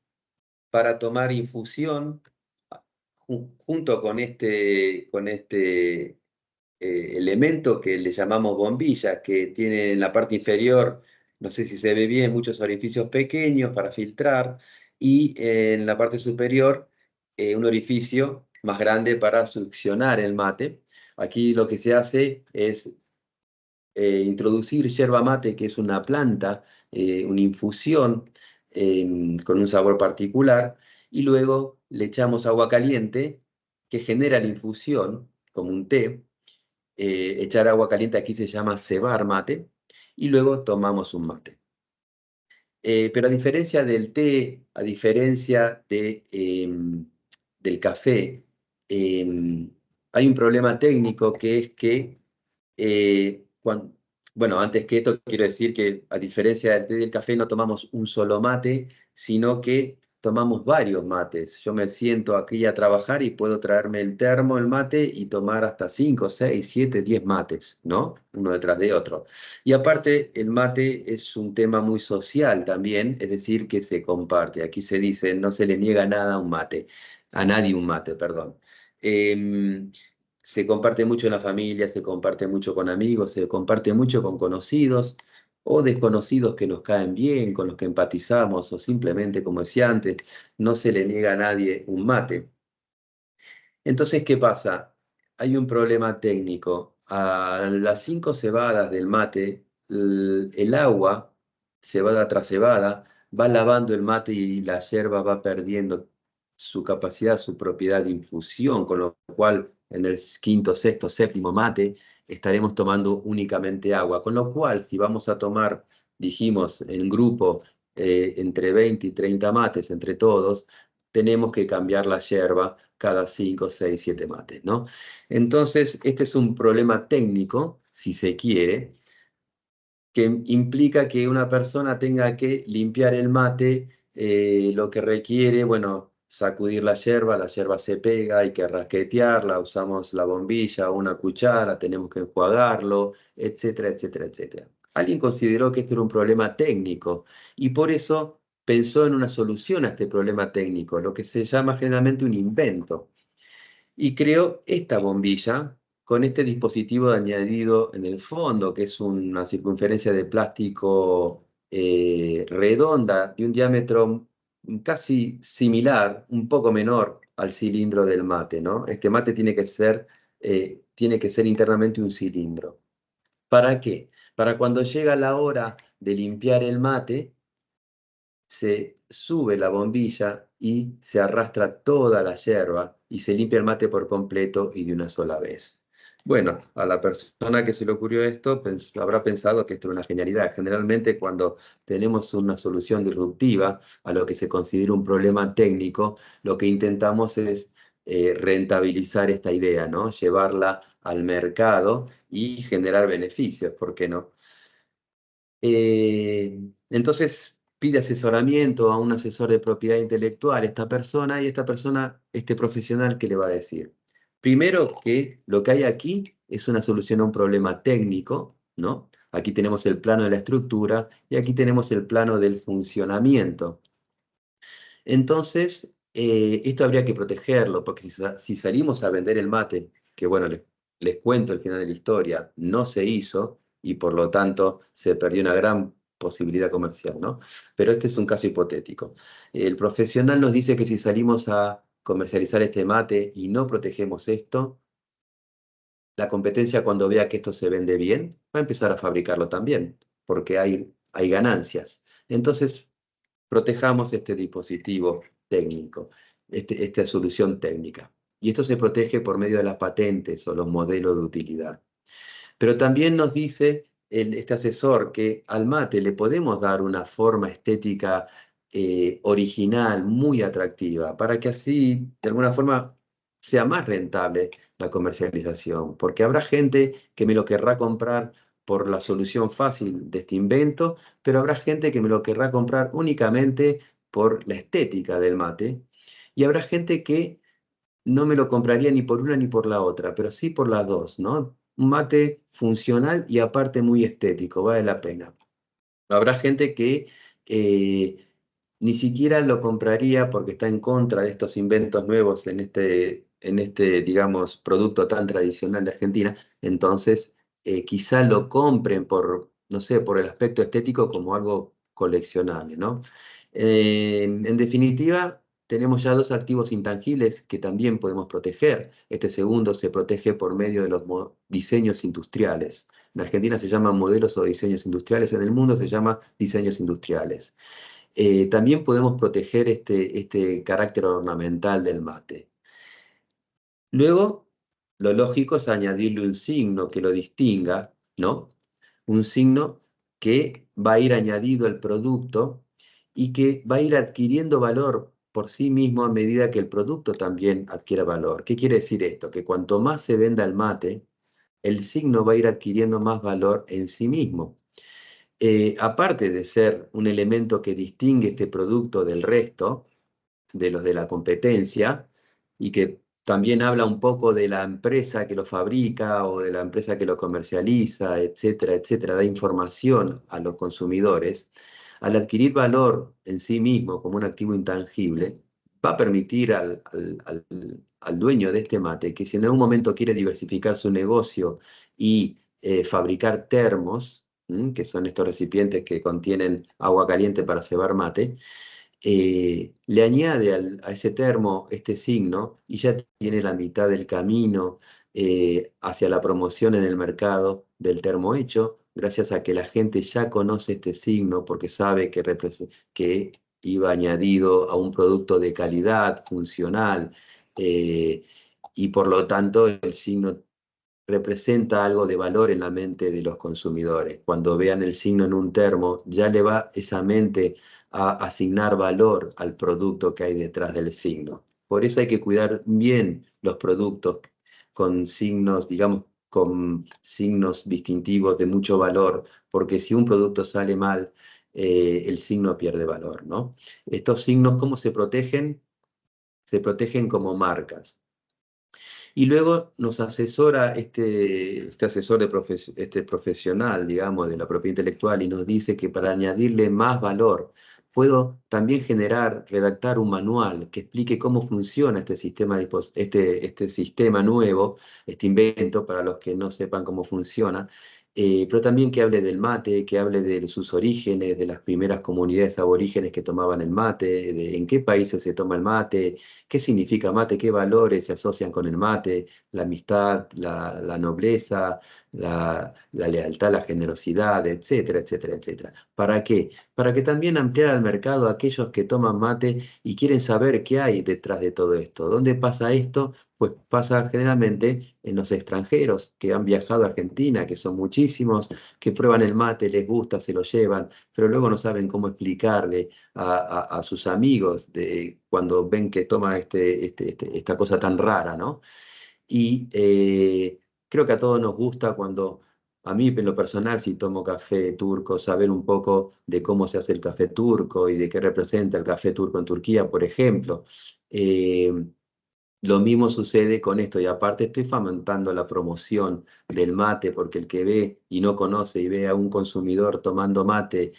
para tomar infusión junto con este elemento que le llamamos bombilla, que tiene en la parte inferior, no sé si se ve bien, muchos orificios pequeños para filtrar, y en la parte superior un orificio más grande para succionar el mate. Aquí lo que se hace es introducir yerba mate, que es una planta, una infusión con un sabor particular, y luego le echamos agua caliente que genera la infusión, como un té. Echar agua caliente aquí se llama cebar mate, y luego tomamos un mate. Pero a diferencia del té, a diferencia del café, hay un problema técnico que es que bueno, antes que esto, quiero decir que a diferencia del té y del café, no tomamos un solo mate, sino que tomamos varios mates. Yo me siento aquí a trabajar y puedo traerme el termo, el mate y tomar hasta 5, 6, 7, 10 mates, ¿no? Uno detrás de otro. Y aparte, el mate es un tema muy social también, es decir, que se comparte. Aquí se dice, no se le niega nada a un mate, a nadie un mate, perdón. Em, Se comparte mucho en la familia, se comparte mucho con amigos, se comparte mucho con conocidos o desconocidos que nos caen bien, con los que empatizamos o simplemente, como decía antes, no se le niega a nadie un mate. Entonces, ¿qué pasa? Hay un problema técnico. A las 5 cebadas del mate, el agua, cebada tras cebada, va lavando el mate y la yerba va perdiendo su capacidad, su propiedad de infusión, con lo cual en el quinto, sexto, séptimo mate estaremos tomando únicamente agua. Con lo cual, si vamos a tomar, dijimos, en grupo, entre 20 y 30 mates entre todos, tenemos que cambiar la yerba cada 5, 6, 7 mates, ¿no? Entonces, este es un problema técnico, si se quiere, que implica que una persona tenga que limpiar el mate, lo que requiere, bueno, sacudir la yerba se pega, hay que rasquetearla, usamos la bombilla o una cuchara, tenemos que enjuagarlo, etcétera, etcétera, etcétera. Alguien consideró que este era un problema técnico y por eso pensó en una solución a este problema técnico, lo que se llama generalmente un invento, y creó esta bombilla con este dispositivo añadido en el fondo, que es una circunferencia de plástico redonda de un diámetro casi similar, un poco menor al cilindro del mate, ¿no? Este mate tiene que ser internamente un cilindro. ¿Para qué? Para cuando llega la hora de limpiar el mate, se sube la bombilla y se arrastra toda la yerba y se limpia el mate por completo y de una sola vez. Bueno, a la persona que se le ocurrió esto habrá pensado que esto es una genialidad. Generalmente cuando tenemos una solución disruptiva a lo que se considera un problema técnico, lo que intentamos es rentabilizar esta idea, ¿no? Llevarla al mercado y generar beneficios, ¿por qué no? Entonces pide asesoramiento a un asesor de propiedad intelectual esta persona, y esta persona, este profesional, ¿qué le va a decir? Primero, que lo que hay aquí es una solución a un problema técnico, ¿no? Aquí tenemos el plano de la estructura y aquí tenemos el plano del funcionamiento. Entonces, esto habría que protegerlo, porque si salimos a vender el mate, que bueno, les cuento el final de la historia, no se hizo y por lo tanto se perdió una gran posibilidad comercial, ¿no? Pero este es un caso hipotético. El profesional nos dice que si salimos a comercializar este mate y no protegemos esto, la competencia, cuando vea que esto se vende bien, va a empezar a fabricarlo también, porque hay ganancias. Entonces, protejamos este dispositivo técnico, esta solución técnica. Y esto se protege por medio de las patentes o los modelos de utilidad. Pero también nos dice este asesor que al mate le podemos dar una forma estética original, muy atractiva, para que así, de alguna forma, sea más rentable la comercialización, porque habrá gente que me lo querrá comprar por la solución fácil de este invento, pero habrá gente que me lo querrá comprar únicamente por la estética del mate, y habrá gente que no me lo compraría ni por una ni por la otra, pero sí por las dos, ¿no? Un mate funcional y aparte muy estético, vale la pena. Habrá gente que ni siquiera lo compraría porque está en contra de estos inventos nuevos en este, digamos, producto tan tradicional de Argentina. Entonces, quizá lo compren por, no sé, por el aspecto estético como algo coleccionable, ¿no? En definitiva, tenemos ya dos activos intangibles que también podemos proteger. Este segundo se protege por medio de los diseños industriales. En Argentina se llaman modelos o diseños industriales, en el mundo se llama diseños industriales. También podemos proteger este carácter ornamental del mate. Luego, lo lógico es añadirle un signo que lo distinga, ¿no? Un signo que va a ir añadido al producto y que va a ir adquiriendo valor por sí mismo a medida que el producto también adquiera valor. ¿Qué quiere decir esto? Que cuanto más se venda el mate, el signo va a ir adquiriendo más valor en sí mismo. Aparte de ser un elemento que distingue este producto del resto, de los de la competencia, y que también habla un poco de la empresa que lo fabrica o de la empresa que lo comercializa, etcétera, etcétera, da información a los consumidores, al adquirir valor en sí mismo como un activo intangible, va a permitir al dueño de este mate que si en algún momento quiere diversificar su negocio y fabricar termos, que son estos recipientes que contienen agua caliente para cebar mate, le añade a ese termo este signo y ya tiene la mitad del camino hacia la promoción en el mercado del termo hecho, gracias a que la gente ya conoce este signo porque sabe que iba añadido a un producto de calidad, funcional, eh, y por lo tanto el signo representa algo de valor en la mente de los consumidores. Cuando vean el signo en un termo, ya le va esa mente a asignar valor al producto que hay detrás del signo. Por eso hay que cuidar bien los productos con signos, digamos, con signos distintivos de mucho valor, porque si un producto sale mal, el signo pierde valor, ¿no? Estos signos, ¿cómo se protegen? Se protegen como marcas. Y luego nos asesora este asesor este profesional, digamos, de la propiedad intelectual y nos dice que para añadirle más valor, puedo también redactar un manual que explique cómo funciona este sistema, este sistema nuevo, este invento, para los que no sepan cómo funciona, pero también que hable del mate, que hable de sus orígenes, de las primeras comunidades aborígenes que tomaban el mate, de en qué países se toma el mate, qué significa mate, qué valores se asocian con el mate, la amistad, la nobleza, la lealtad, la generosidad, etcétera, etcétera, etcétera. ¿Para qué? Para que también ampliar al mercado a aquellos que toman mate y quieren saber qué hay detrás de todo esto. ¿Dónde pasa esto? Pues pasa generalmente en los extranjeros que han viajado a Argentina, que son muchísimos, que prueban el mate, les gusta, se lo llevan, pero luego no saben cómo explicarle a sus amigos cuando ven que toma esta cosa tan rara, ¿no? Y creo que a todos nos gusta cuando, a mí en lo personal, si tomo café turco, saber un poco de cómo se hace el café turco y de qué representa el café turco en Turquía, por ejemplo. Eh, lo mismo sucede con esto, y aparte estoy fomentando la promoción del mate, porque el que ve y no conoce y ve a un consumidor tomando mate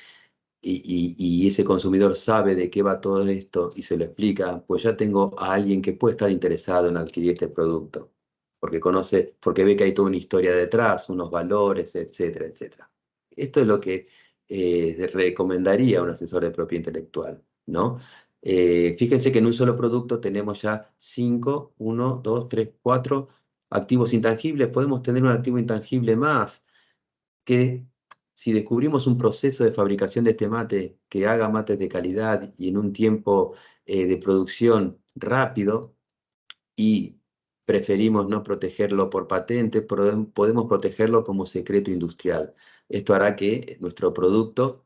y ese consumidor sabe de qué va todo esto y se lo explica, pues ya tengo a alguien que puede estar interesado en adquirir este producto, porque conoce, porque ve que hay toda una historia detrás, unos valores, etcétera, etcétera. Esto es lo que recomendaría a un asesor de propiedad intelectual, ¿no? Fíjense que en un solo producto tenemos ya 5, 1, 2, 3, 4 activos intangibles. Podemos tener un activo intangible más que, si descubrimos un proceso de fabricación de este mate que haga mates de calidad y en un tiempo de producción rápido, y preferimos no protegerlo por patente, podemos protegerlo como secreto industrial. Esto hará que nuestro producto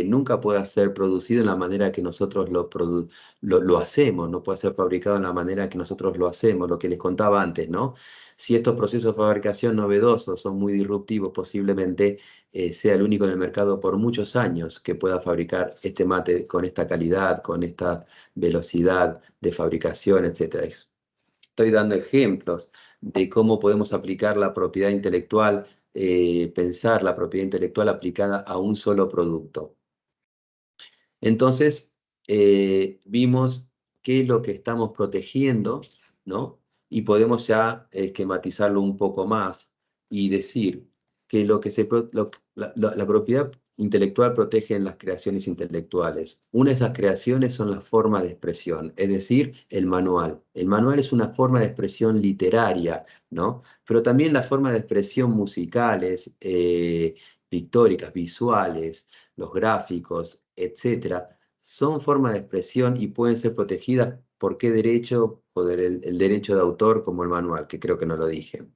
nunca pueda ser producido en la manera que nosotros lo hacemos, no puede ser fabricado en la manera que nosotros lo hacemos, lo que les contaba antes, ¿no? Si estos procesos de fabricación novedosos son muy disruptivos, posiblemente sea el único en el mercado por muchos años que pueda fabricar este mate con esta calidad, con esta velocidad de fabricación, etcétera. Estoy dando ejemplos de cómo podemos aplicar la propiedad intelectual, pensar la propiedad intelectual aplicada a un solo producto. Entonces, vimos qué es lo que estamos protegiendo, ¿no? Y podemos ya esquematizarlo un poco más y decir que lo que la propiedad intelectual protege en las creaciones intelectuales. Una de esas creaciones son las formas de expresión, es decir, el manual. El manual es una forma de expresión literaria, ¿no? Pero también las formas de expresión musicales, pictóricas, visuales, los gráficos, etcétera, son formas de expresión y pueden ser protegidas. ¿Por qué derecho? Por el derecho de autor, como el manual, que creo que no lo dije.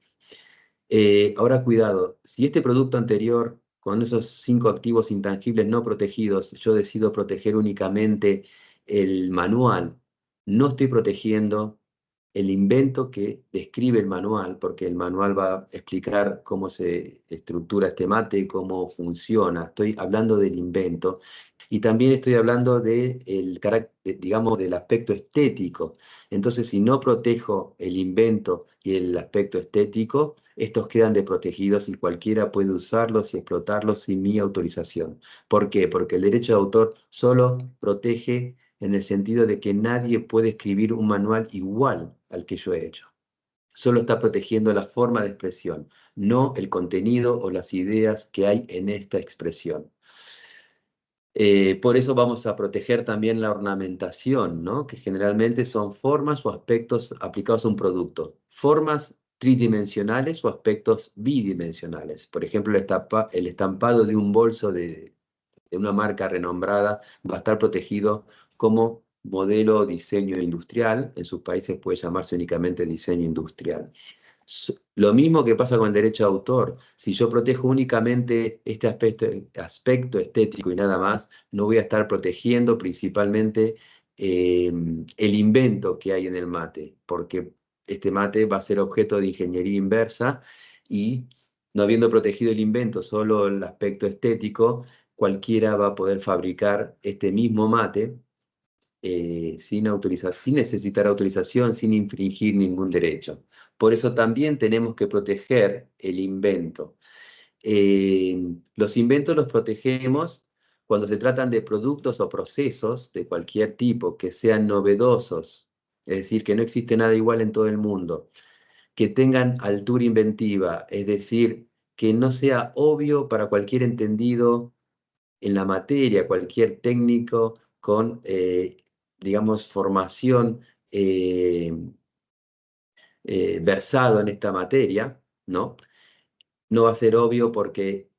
Ahora, cuidado, si este producto anterior, con esos 5 activos intangibles no protegidos, yo decido proteger únicamente el manual, no estoy protegiendo el invento que describe el manual, porque el manual va a explicar cómo se estructura este mate, cómo funciona. Estoy hablando del invento y también estoy hablando digamos, del aspecto estético. Entonces, si no protejo el invento y el aspecto estético, estos quedan desprotegidos y cualquiera puede usarlos y explotarlos sin mi autorización. ¿Por qué? Porque el derecho de autor solo protege en el sentido de que nadie puede escribir un manual igual al que yo he hecho. Solo está protegiendo la forma de expresión, no el contenido o las ideas que hay en esta expresión. Por eso vamos a proteger también la ornamentación, ¿no? Que generalmente son formas o aspectos aplicados a un producto. Formas tridimensionales o aspectos bidimensionales. Por ejemplo, el estampado de un bolso de una marca renombrada va a estar protegido como modelo o diseño industrial. En sus países puede llamarse únicamente diseño industrial. Lo mismo que pasa con el derecho de autor. Si yo protejo únicamente este aspecto estético y nada más, no voy a estar protegiendo principalmente el invento que hay en el mate, porque este mate va a ser objeto de ingeniería inversa y no habiendo protegido el invento, solo el aspecto estético, cualquiera va a poder fabricar este mismo mate sin necesitar autorización, sin infringir ningún derecho. Por eso también tenemos que proteger el invento. Los inventos los protegemos cuando se tratan de productos o procesos de cualquier tipo que sean novedosos, es decir, que no existe nada igual en todo el mundo, que tengan altura inventiva, es decir, que no sea obvio para cualquier entendido en la materia, cualquier técnico con, digamos, formación versado en esta materia, ¿no? No va a ser obvio porque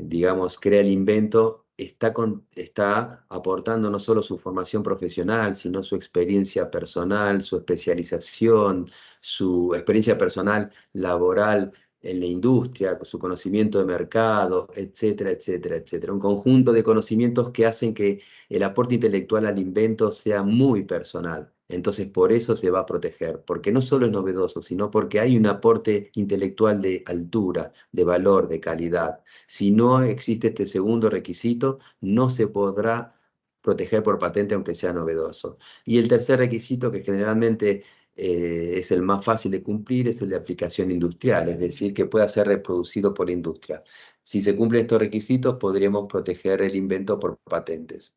digamos, crea el invento está aportando no solo su formación profesional, sino su experiencia personal, su especialización, su experiencia personal laboral en la industria, su conocimiento de mercado, etcétera, etcétera, etcétera. Un conjunto de conocimientos que hacen que el aporte intelectual al invento sea muy personal. Entonces, por eso se va a proteger, porque no solo es novedoso, sino porque hay un aporte intelectual de altura, de valor, de calidad. Si no existe este segundo requisito, no se podrá proteger por patente aunque sea novedoso. Y el tercer requisito, que generalmente es el más fácil de cumplir, es el de aplicación industrial, es decir, que pueda ser reproducido por industria. Si se cumplen estos requisitos, podremos proteger el invento por patentes.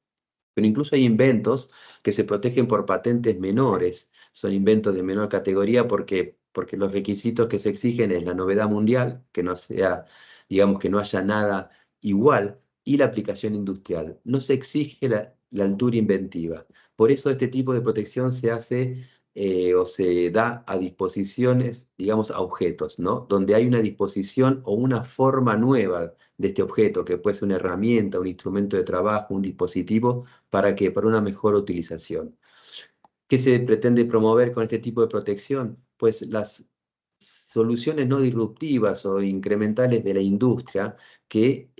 Pero incluso hay inventos que se protegen por patentes menores. Son inventos de menor categoría porque los requisitos que se exigen es la novedad mundial, que no sea, digamos, que no haya nada igual, y la aplicación industrial. No se exige la altura inventiva. Por eso este tipo de protección se hace o se da a disposiciones, digamos, a objetos, ¿no? Donde hay una disposición o una forma nueva de este objeto, que puede ser una herramienta, un instrumento de trabajo, un dispositivo. ¿Para qué? Para una mejor utilización. ¿Qué se pretende promover con este tipo de protección? Pues las soluciones no disruptivas o incrementales de la industria que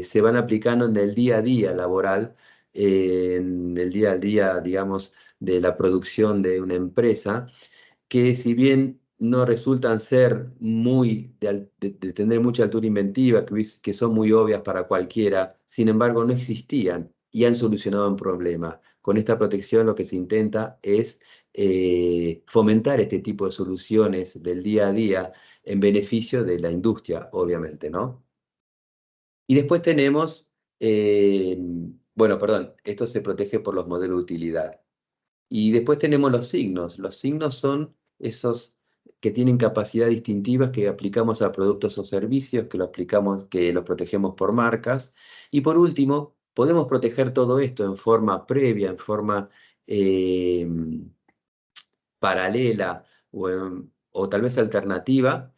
se van aplicando en el día a día laboral, en el día a día, digamos, de la producción de una empresa que si bien no resultan ser muy de tener mucha altura inventiva, que son muy obvias para cualquiera, sin embargo no existían y han solucionado un problema. Con esta protección lo que se intenta es fomentar este tipo de soluciones del día a día en beneficio de la industria, obviamente, ¿no? Y después tenemos, bueno, perdón, esto se protege por los modelos de utilidad. Y después tenemos los signos. Los signos son esos que tienen capacidad distintivas que aplicamos a productos o servicios, que los protegemos por marcas. Y por último, podemos proteger todo esto en forma previa, en forma eh, paralela o tal vez alternativa,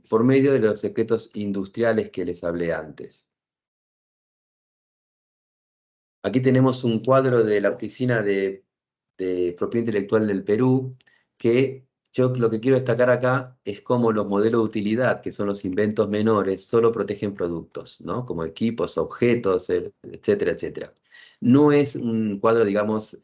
por medio de los secretos industriales que les hablé antes. Aquí tenemos un cuadro de la Oficina de Propiedad Intelectual del Perú, que yo lo que quiero destacar acá es cómo los modelos de utilidad, que son los inventos menores, solo protegen productos, ¿no? Como equipos, objetos, etcétera, etcétera. No es un cuadro, digamos,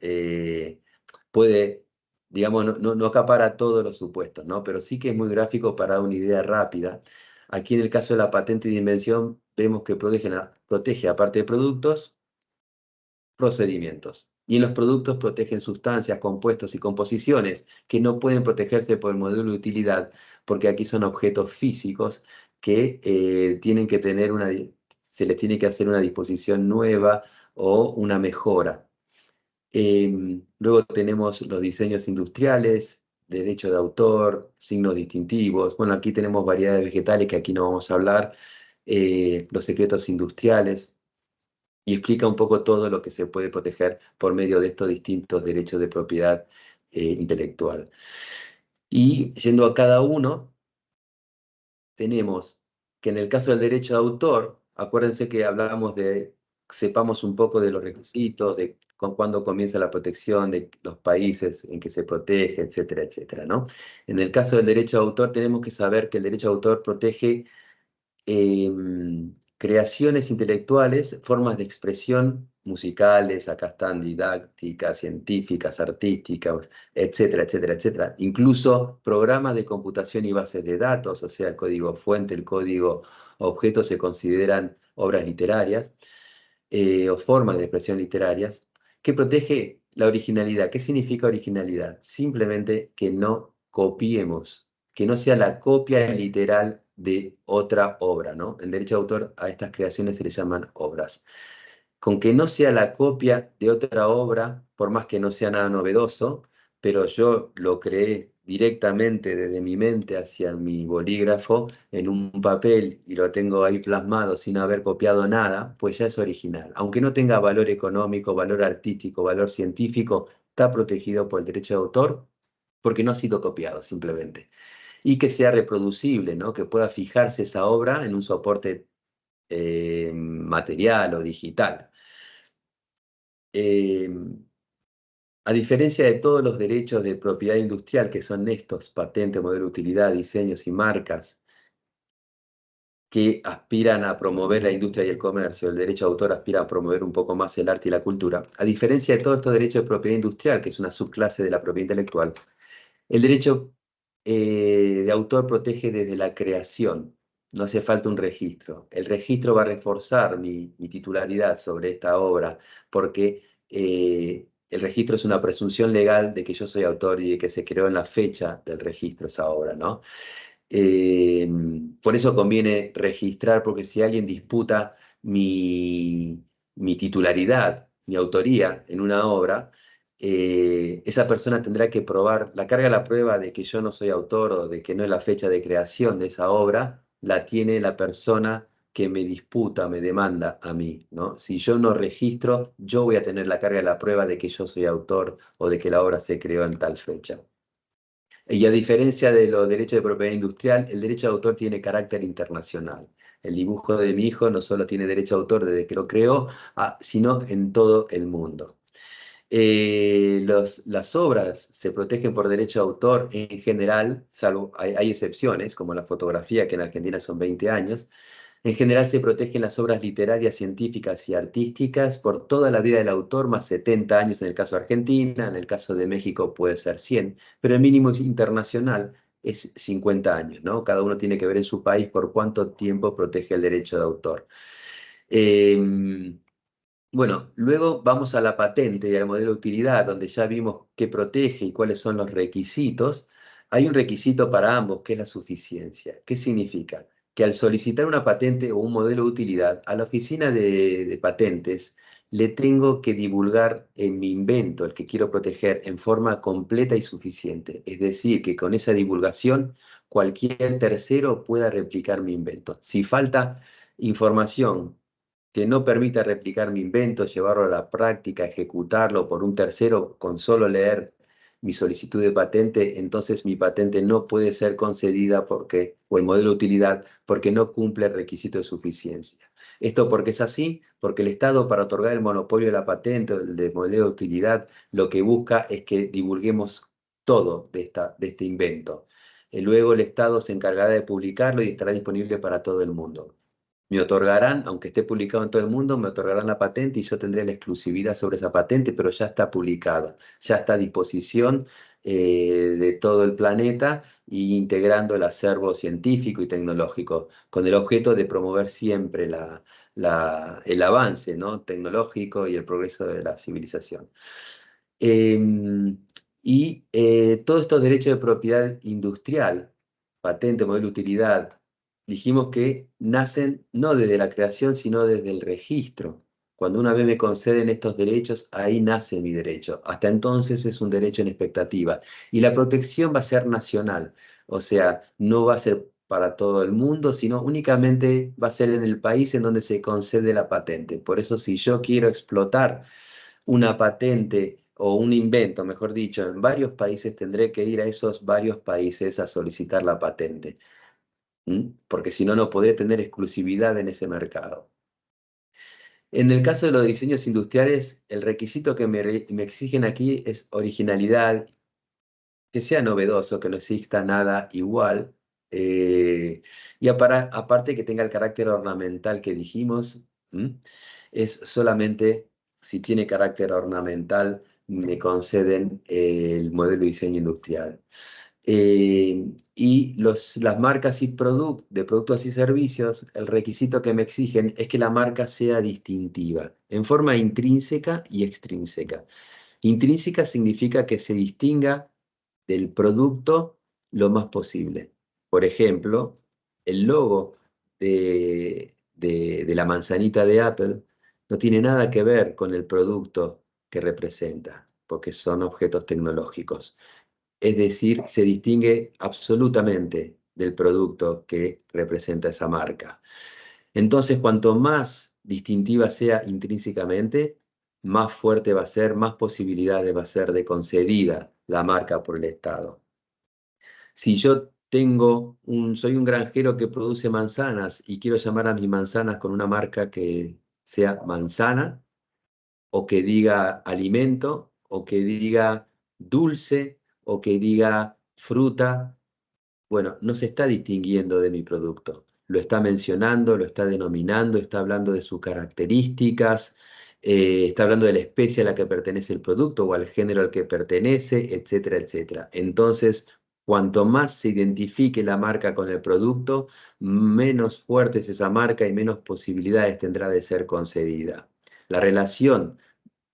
puede, digamos, no acapara todos los supuestos, ¿no? Pero sí que es muy gráfico para dar una idea rápida. Aquí en el caso de la patente de invención, vemos que protege aparte de productos, procedimientos. Y en los productos protegen sustancias, compuestos y composiciones que no pueden protegerse por el modelo de utilidad, porque aquí son objetos físicos que tienen que tener se les tiene que hacer una disposición nueva o una mejora. Luego tenemos los diseños industriales, derecho de autor, signos distintivos. Bueno, aquí tenemos variedades vegetales que aquí no vamos a hablar, los secretos industriales y explica un poco todo lo que se puede proteger por medio de estos distintos derechos de propiedad intelectual. Y yendo a cada uno, tenemos que en el caso del derecho de autor, acuérdense que hablábamos sepamos un poco de los requisitos, de cuándo comienza la protección, de los países en que se protege, etcétera, etcétera, ¿no? En el caso del derecho de autor, tenemos que saber que el derecho de autor protege creaciones intelectuales, formas de expresión musicales, acá están didácticas, científicas, artísticas, etcétera, etcétera, etcétera. Incluso programas de computación y bases de datos, o sea, el código fuente, el código objeto se consideran obras literarias o formas de expresión literarias, que protege la originalidad. ¿Qué significa originalidad? Simplemente que no copiemos, que no sea la copia literal de otra obra, ¿no? En derecho de autor a estas creaciones se le llaman obras. Con que no sea la copia de otra obra, por más que no sea nada novedoso, pero yo lo creé directamente desde mi mente hacia mi bolígrafo en un papel y lo tengo ahí plasmado sin haber copiado nada, pues ya es original. Aunque no tenga valor económico, valor artístico, valor científico, está protegido por el derecho de autor porque no ha sido copiado simplemente. Y que sea reproducible, ¿no? Que pueda fijarse esa obra en un soporte material o digital. Eh, a diferencia de todos los derechos de propiedad industrial, que son estos, patente, modelo de utilidad, diseños y marcas, que aspiran a promover la industria y el comercio, el derecho de autor aspira a promover un poco más el arte y la cultura, a diferencia de todos estos derechos de propiedad industrial, que es una subclase de la propiedad intelectual, el derecho de autor protege desde la creación, no hace falta un registro. El registro va a reforzar mi titularidad sobre esta obra, porque el registro es una presunción legal de que yo soy autor y de que se creó en la fecha del registro esa obra, ¿no? Eh, por eso conviene registrar, porque si alguien disputa mi titularidad, mi autoría en una obra, esa persona tendrá que probar, la carga de la prueba de que yo no soy autor o de que no es la fecha de creación de esa obra, la tiene la persona que me disputa, me demanda a mí, ¿no? Si yo no registro, yo voy a tener la carga de la prueba de que yo soy autor o de que la obra se creó en tal fecha. Y a diferencia de los derechos de propiedad industrial, el derecho de autor tiene carácter internacional. El dibujo de mi hijo no solo tiene derecho de autor desde que lo creó, sino en todo el mundo. Las obras se protegen por derecho de autor en general, salvo hay excepciones, como la fotografía, que en Argentina son 20 años, En general se protegen las obras literarias, científicas y artísticas por toda la vida del autor, más 70 años en el caso de Argentina, en el caso de México puede ser 100, pero el mínimo internacional es 50 años, ¿no? Cada uno tiene que ver en su país por cuánto tiempo protege el derecho de autor. Eh, bueno, luego vamos a la patente y al modelo de utilidad, donde ya vimos qué protege y cuáles son los requisitos. Hay un requisito para ambos, que es la suficiencia. ¿Qué significa? Que al solicitar una patente o un modelo de utilidad, a la oficina de patentes le tengo que divulgar en mi invento, el que quiero proteger, en forma completa y suficiente. Es decir, que con esa divulgación cualquier tercero pueda replicar mi invento. Si falta información que no permita replicar mi invento, llevarlo a la práctica, ejecutarlo por un tercero con solo leer mi solicitud de patente, entonces mi patente no puede ser concedida porque, o el modelo de utilidad, porque no cumple el requisito de suficiencia. Esto porque es así, porque el Estado para otorgar el monopolio de la patente o del modelo de utilidad, lo que busca es que divulguemos todo de este invento. Luego el Estado se encargará de publicarlo y estará disponible para todo el mundo. Me otorgarán, aunque esté publicado en todo el mundo, me otorgarán la patente y yo tendré la exclusividad sobre esa patente, pero ya está publicada, ya está a disposición de todo el planeta y integrando el acervo científico y tecnológico, con el objeto de promover siempre el avance, ¿no?, tecnológico y el progreso de la civilización. Todos estos derechos de propiedad industrial, patente, modelo de utilidad, dijimos que nacen no desde la creación, sino desde el registro. Cuando una vez me conceden estos derechos, ahí nace mi derecho. Hasta entonces es un derecho en expectativa. Y la protección va a ser nacional, o sea, no va a ser para todo el mundo, sino únicamente va a ser en el país en donde se concede la patente. Por eso, si yo quiero explotar una patente o un invento, mejor dicho, en varios países, tendré que ir a esos varios países a solicitar la patente. Porque si no, no podré tener exclusividad en ese mercado. En el caso de los diseños industriales, el requisito que me exigen aquí es originalidad, que sea novedoso, que no exista nada igual, y aparte que tenga el carácter ornamental que dijimos. Es solamente si tiene carácter ornamental me conceden el modelo de diseño industrial. Las marcas de productos y servicios, el requisito que me exigen es que la marca sea distintiva, en forma intrínseca y extrínseca. Intrínseca significa que se distinga del producto lo más posible. Por ejemplo, el logo de la manzanita de Apple no tiene nada que ver con el producto que representa, porque son objetos tecnológicos. Es decir, se distingue absolutamente del producto que representa esa marca. Entonces, cuanto más distintiva sea intrínsecamente, más fuerte va a ser, más posibilidades va a ser de concedida la marca por el Estado. Si yo soy un granjero que produce manzanas y quiero llamar a mis manzanas con una marca que sea manzana, o que diga alimento, o que diga dulce, o que diga fruta, bueno, no se está distinguiendo de mi producto. Lo está mencionando, lo está denominando, está hablando de sus características, está hablando de la especie a la que pertenece el producto o al género al que pertenece, etcétera, etcétera. Entonces, cuanto más se identifique la marca con el producto, menos fuerte es esa marca y menos posibilidades tendrá de ser concedida. La relación,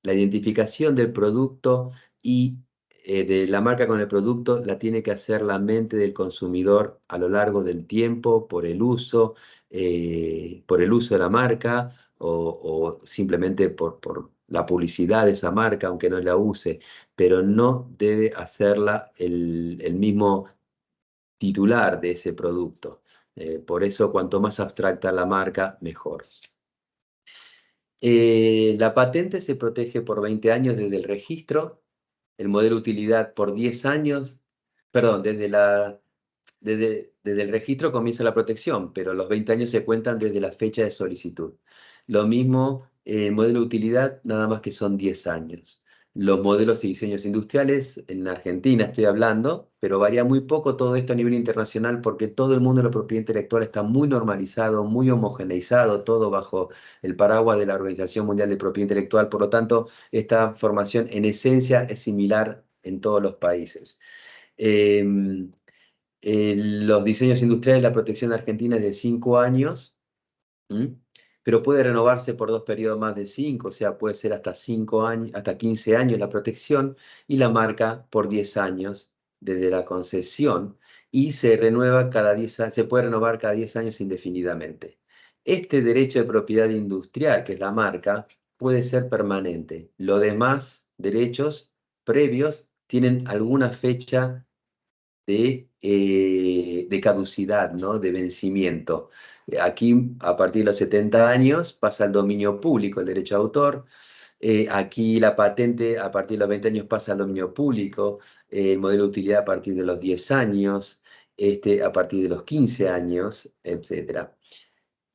la identificación del producto y de la marca con el producto la tiene que hacer la mente del consumidor a lo largo del tiempo por el uso de la marca o simplemente por la publicidad de esa marca, aunque no la use, pero no debe hacerla el mismo titular de ese producto. Por eso, cuanto más abstracta la marca, mejor. La patente se protege por 20 años desde el registro, el modelo de utilidad por 10 años, perdón, desde el registro comienza la protección, pero los 20 años se cuentan desde la fecha de solicitud. Lo mismo, el modelo de utilidad, nada más que son 10 años. los modelos y diseños industriales, en Argentina estoy hablando, pero varía muy poco todo esto a nivel internacional porque todo el mundo de la propiedad intelectual está muy normalizado, muy homogeneizado, todo bajo el paraguas de la Organización Mundial de Propiedad Intelectual. Por lo tanto, esta formación en esencia es similar en todos los países. Em, los diseños industriales, la protección argentina es de 5 años. ¿Mm? Pero puede renovarse por dos periodos más de 5, o sea, puede ser hasta 5 años, hasta 15 años la protección y la marca por 10 años desde la concesión y se renueva cada 10 años, se puede renovar cada 10 años indefinidamente. Este derecho de propiedad industrial, que es la marca, puede ser permanente. Los demás derechos previos tienen alguna fecha de caducidad, ¿no? De vencimiento. Aquí, a partir de los 70 años, pasa al dominio público el derecho de autor. Aquí la patente, a partir de los 20 años, pasa al dominio público. El modelo de utilidad a partir de los 10 años, a partir de los 15 años, etcétera.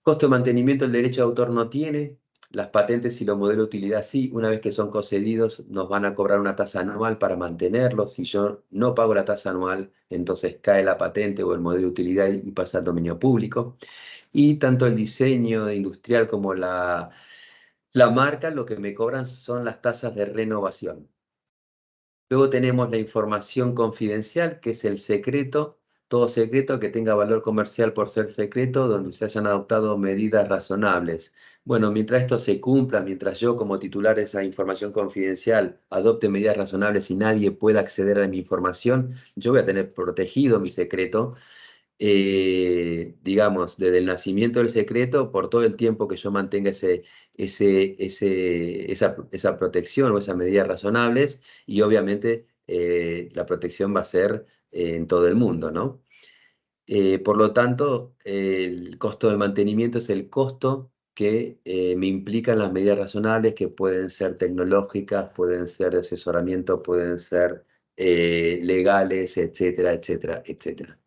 Costo de mantenimiento el derecho de autor no tiene, las patentes y los modelos de utilidad sí, una vez que son concedidos nos van a cobrar una tasa anual para mantenerlos. Si yo no pago la tasa anual, entonces cae la patente o el modelo de utilidad y pasa al dominio público. Y tanto el diseño industrial como la marca, lo que me cobran son las tasas de renovación. Luego tenemos la información confidencial, que es el secreto, todo secreto que tenga valor comercial por ser secreto, donde se hayan adoptado medidas razonables. Bueno, mientras esto se cumpla, mientras yo como titular de esa información confidencial adopte medidas razonables y nadie pueda acceder a mi información, yo voy a tener protegido mi secreto, digamos, desde el nacimiento del secreto, por todo el tiempo que yo mantenga esa protección o esas medidas razonables, y obviamente la protección va a ser en todo el mundo, ¿no? Por lo tanto, el costo del mantenimiento es el costo que me implican las medidas razonables, que pueden ser tecnológicas, pueden ser de asesoramiento, pueden ser legales, etcétera, etcétera, etcétera.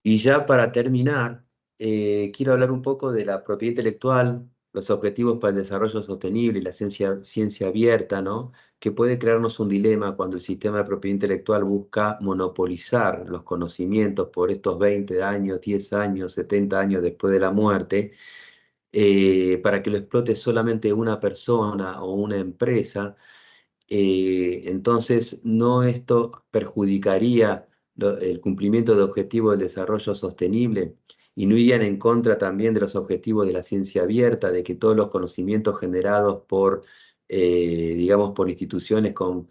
Y ya para terminar, quiero hablar un poco de la propiedad intelectual, los objetivos para el desarrollo sostenible y la ciencia abierta, ¿no? Que puede crearnos un dilema cuando el sistema de propiedad intelectual busca monopolizar los conocimientos por estos 20 años, 10 años, 70 años después de la muerte, para que lo explote solamente una persona o una empresa. Entonces, no esto perjudicaría el cumplimiento de objetivos del desarrollo sostenible y no irían en contra también de los objetivos de la ciencia abierta, de que todos los conocimientos generados por, digamos, por instituciones con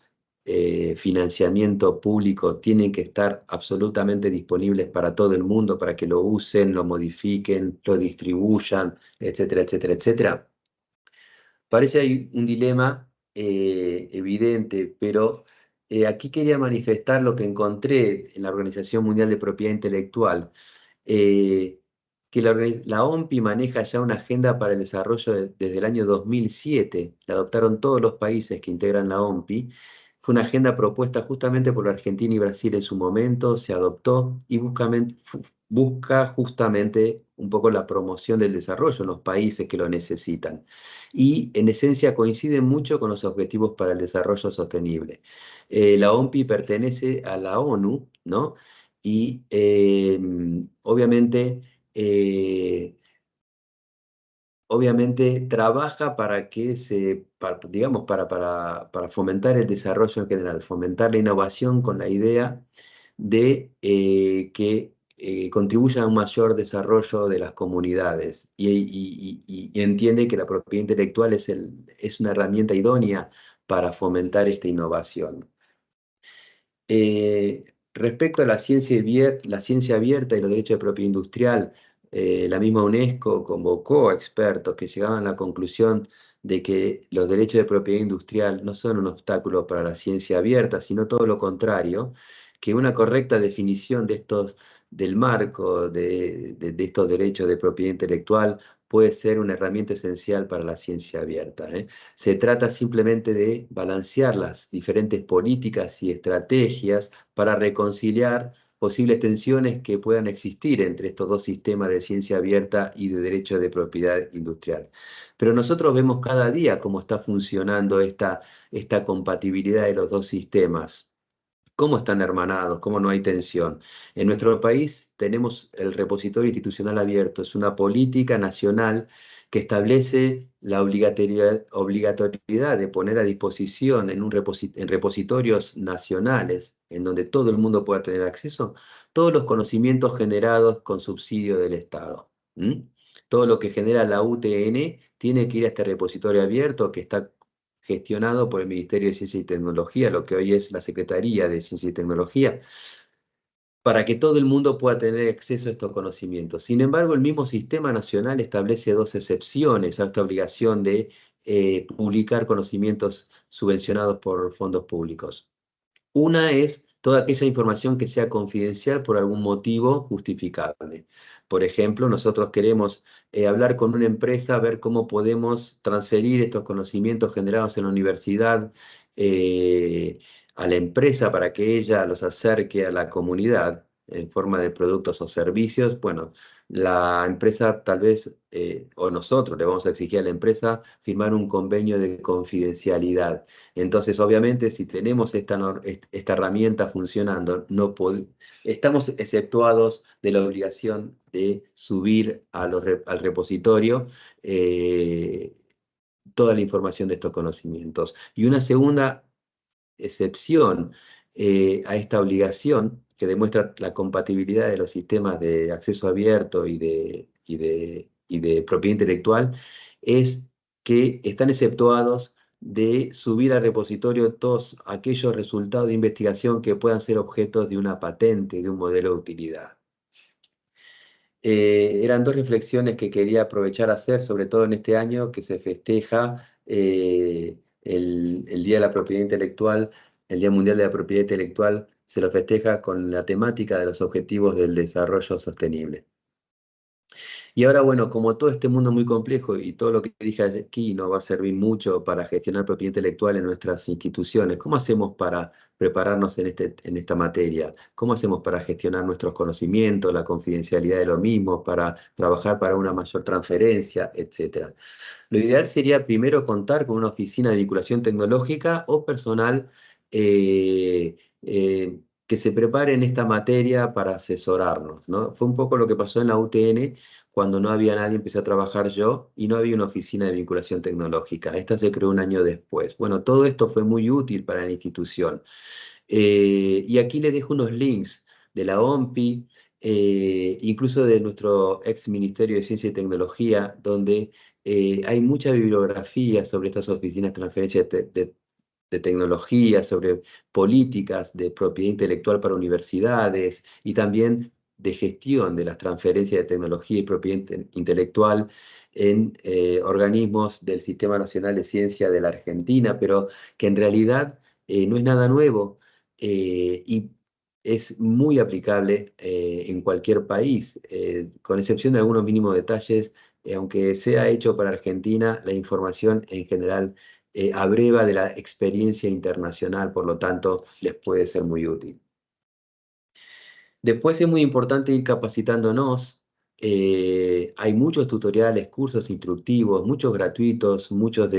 financiamiento público tienen que estar absolutamente disponibles para todo el mundo, para que lo usen, lo modifiquen, lo distribuyan, etcétera, etcétera, etcétera. Parece hay un dilema evidente, pero aquí quería manifestar lo que encontré en la Organización Mundial de Propiedad Intelectual, eh, que la OMPI maneja ya una agenda para el desarrollo desde el año 2007, la adoptaron todos los países que integran la OMPI. Fue una agenda propuesta justamente por Argentina y Brasil en su momento, se adoptó y busca justamente un poco la promoción del desarrollo en los países que lo necesitan. Y en esencia coincide mucho con los objetivos para el desarrollo sostenible. La OMPI pertenece a la ONU, ¿no? Y eh, obviamente trabaja para que digamos, para fomentar el desarrollo en general, fomentar la innovación con la idea de que contribuya a un mayor desarrollo de las comunidades y entiende que la propiedad intelectual es una herramienta idónea para fomentar esta innovación. Respecto a la ciencia abierta y los derechos de propiedad industrial, la misma UNESCO convocó a expertos que llegaban a la conclusión de que los derechos de propiedad industrial no son un obstáculo para la ciencia abierta, sino todo lo contrario, que una correcta definición del marco de estos derechos de propiedad intelectual puede ser una herramienta esencial para la ciencia abierta, ¿eh? Se trata simplemente de balancear las diferentes políticas y estrategias para reconciliar posibles tensiones que puedan existir entre estos dos sistemas de ciencia abierta y de derecho de propiedad industrial. Pero nosotros vemos cada día cómo está funcionando esta compatibilidad de los dos sistemas. ¿Cómo están hermanados? ¿Cómo no hay tensión? En nuestro país tenemos el repositorio institucional abierto. Es una política nacional que establece la obligatoriedad de poner a disposición en repositorios nacionales, en donde todo el mundo pueda tener acceso, todos los conocimientos generados con subsidio del Estado. ¿Mm? Todo lo que genera la UTN tiene que ir a este repositorio abierto que está gestionado por el Ministerio de Ciencia y Tecnología, lo que hoy es la Secretaría de Ciencia y Tecnología, para que todo el mundo pueda tener acceso a estos conocimientos. Sin embargo, el mismo sistema nacional establece dos excepciones a esta obligación de publicar conocimientos subvencionados por fondos públicos. Una es toda aquella información que sea confidencial por algún motivo justificable. Por ejemplo, nosotros queremos hablar con una empresa, ver cómo podemos transferir estos conocimientos generados en la universidad a la empresa para que ella los acerque a la comunidad en forma de productos o servicios. Bueno, la empresa tal vez, o nosotros le vamos a exigir a la empresa firmar un convenio de confidencialidad. Entonces, obviamente, si tenemos esta herramienta funcionando, estamos exceptuados de la obligación de subir al repositorio eh, toda la información de estos conocimientos. Y una segunda excepción a esta obligación, que demuestra la compatibilidad de los sistemas de acceso abierto y de propiedad intelectual, es que están exceptuados de subir al repositorio todos aquellos resultados de investigación que puedan ser objetos de una patente, de un modelo de utilidad. Eran dos reflexiones que quería aprovechar a hacer, sobre todo en este año que se festeja el Día de la Propiedad Intelectual, el Día Mundial de la Propiedad Intelectual, se lo festeja con la temática de los Objetivos del Desarrollo Sostenible. Y ahora, bueno, como todo este mundo es muy complejo y todo lo que dije aquí nos va a servir mucho para gestionar propiedad intelectual en nuestras instituciones, ¿cómo hacemos para prepararnos en esta materia? ¿Cómo hacemos para gestionar nuestros conocimientos, la confidencialidad de los mismos, para trabajar para una mayor transferencia, etcétera? Lo ideal sería primero contar con una oficina de vinculación tecnológica o personal eh, que se prepare en esta materia para asesorarnos, ¿no? Fue un poco lo que pasó en la UTN cuando no había nadie, empecé a trabajar yo y no había una oficina de vinculación tecnológica. Esta se creó un año después. Bueno, todo esto fue muy útil para la institución. Y aquí les dejo unos links de la OMPI, incluso de nuestro ex Ministerio de Ciencia y Tecnología, donde hay mucha bibliografía sobre estas oficinas de transferencia de tecnología, sobre políticas de propiedad intelectual para universidades y también de gestión de las transferencias de tecnología y propiedad intelectual en organismos del Sistema Nacional de Ciencia de la Argentina, pero que en realidad no es nada nuevo y es muy aplicable en cualquier país, con excepción de algunos mínimos detalles, aunque sea hecho para Argentina, la información en general abreva de la experiencia internacional, por lo tanto, les puede ser muy útil. Después es muy importante ir capacitándonos. Hay muchos tutoriales, cursos instructivos, muchos gratuitos, muchos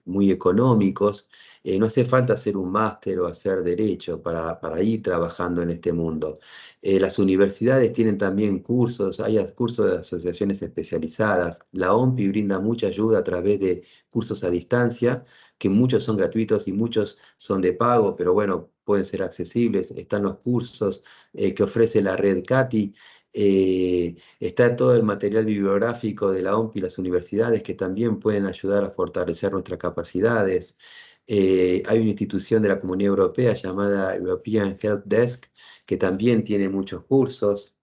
muy económicos. No hace falta hacer un máster o hacer derecho para ir trabajando en este mundo. Las universidades tienen también cursos, hay cursos de asociaciones especializadas. La OMPI brinda mucha ayuda a través de cursos a distancia, que muchos son gratuitos y muchos son de pago, pero bueno, pueden ser accesibles. Están los cursos que ofrece la red CATI. Está todo el material bibliográfico de la OMPI y las universidades que también pueden ayudar a fortalecer nuestras capacidades. Hay una institución de la Comunidad Europea llamada European Help Desk que también tiene muchos cursos.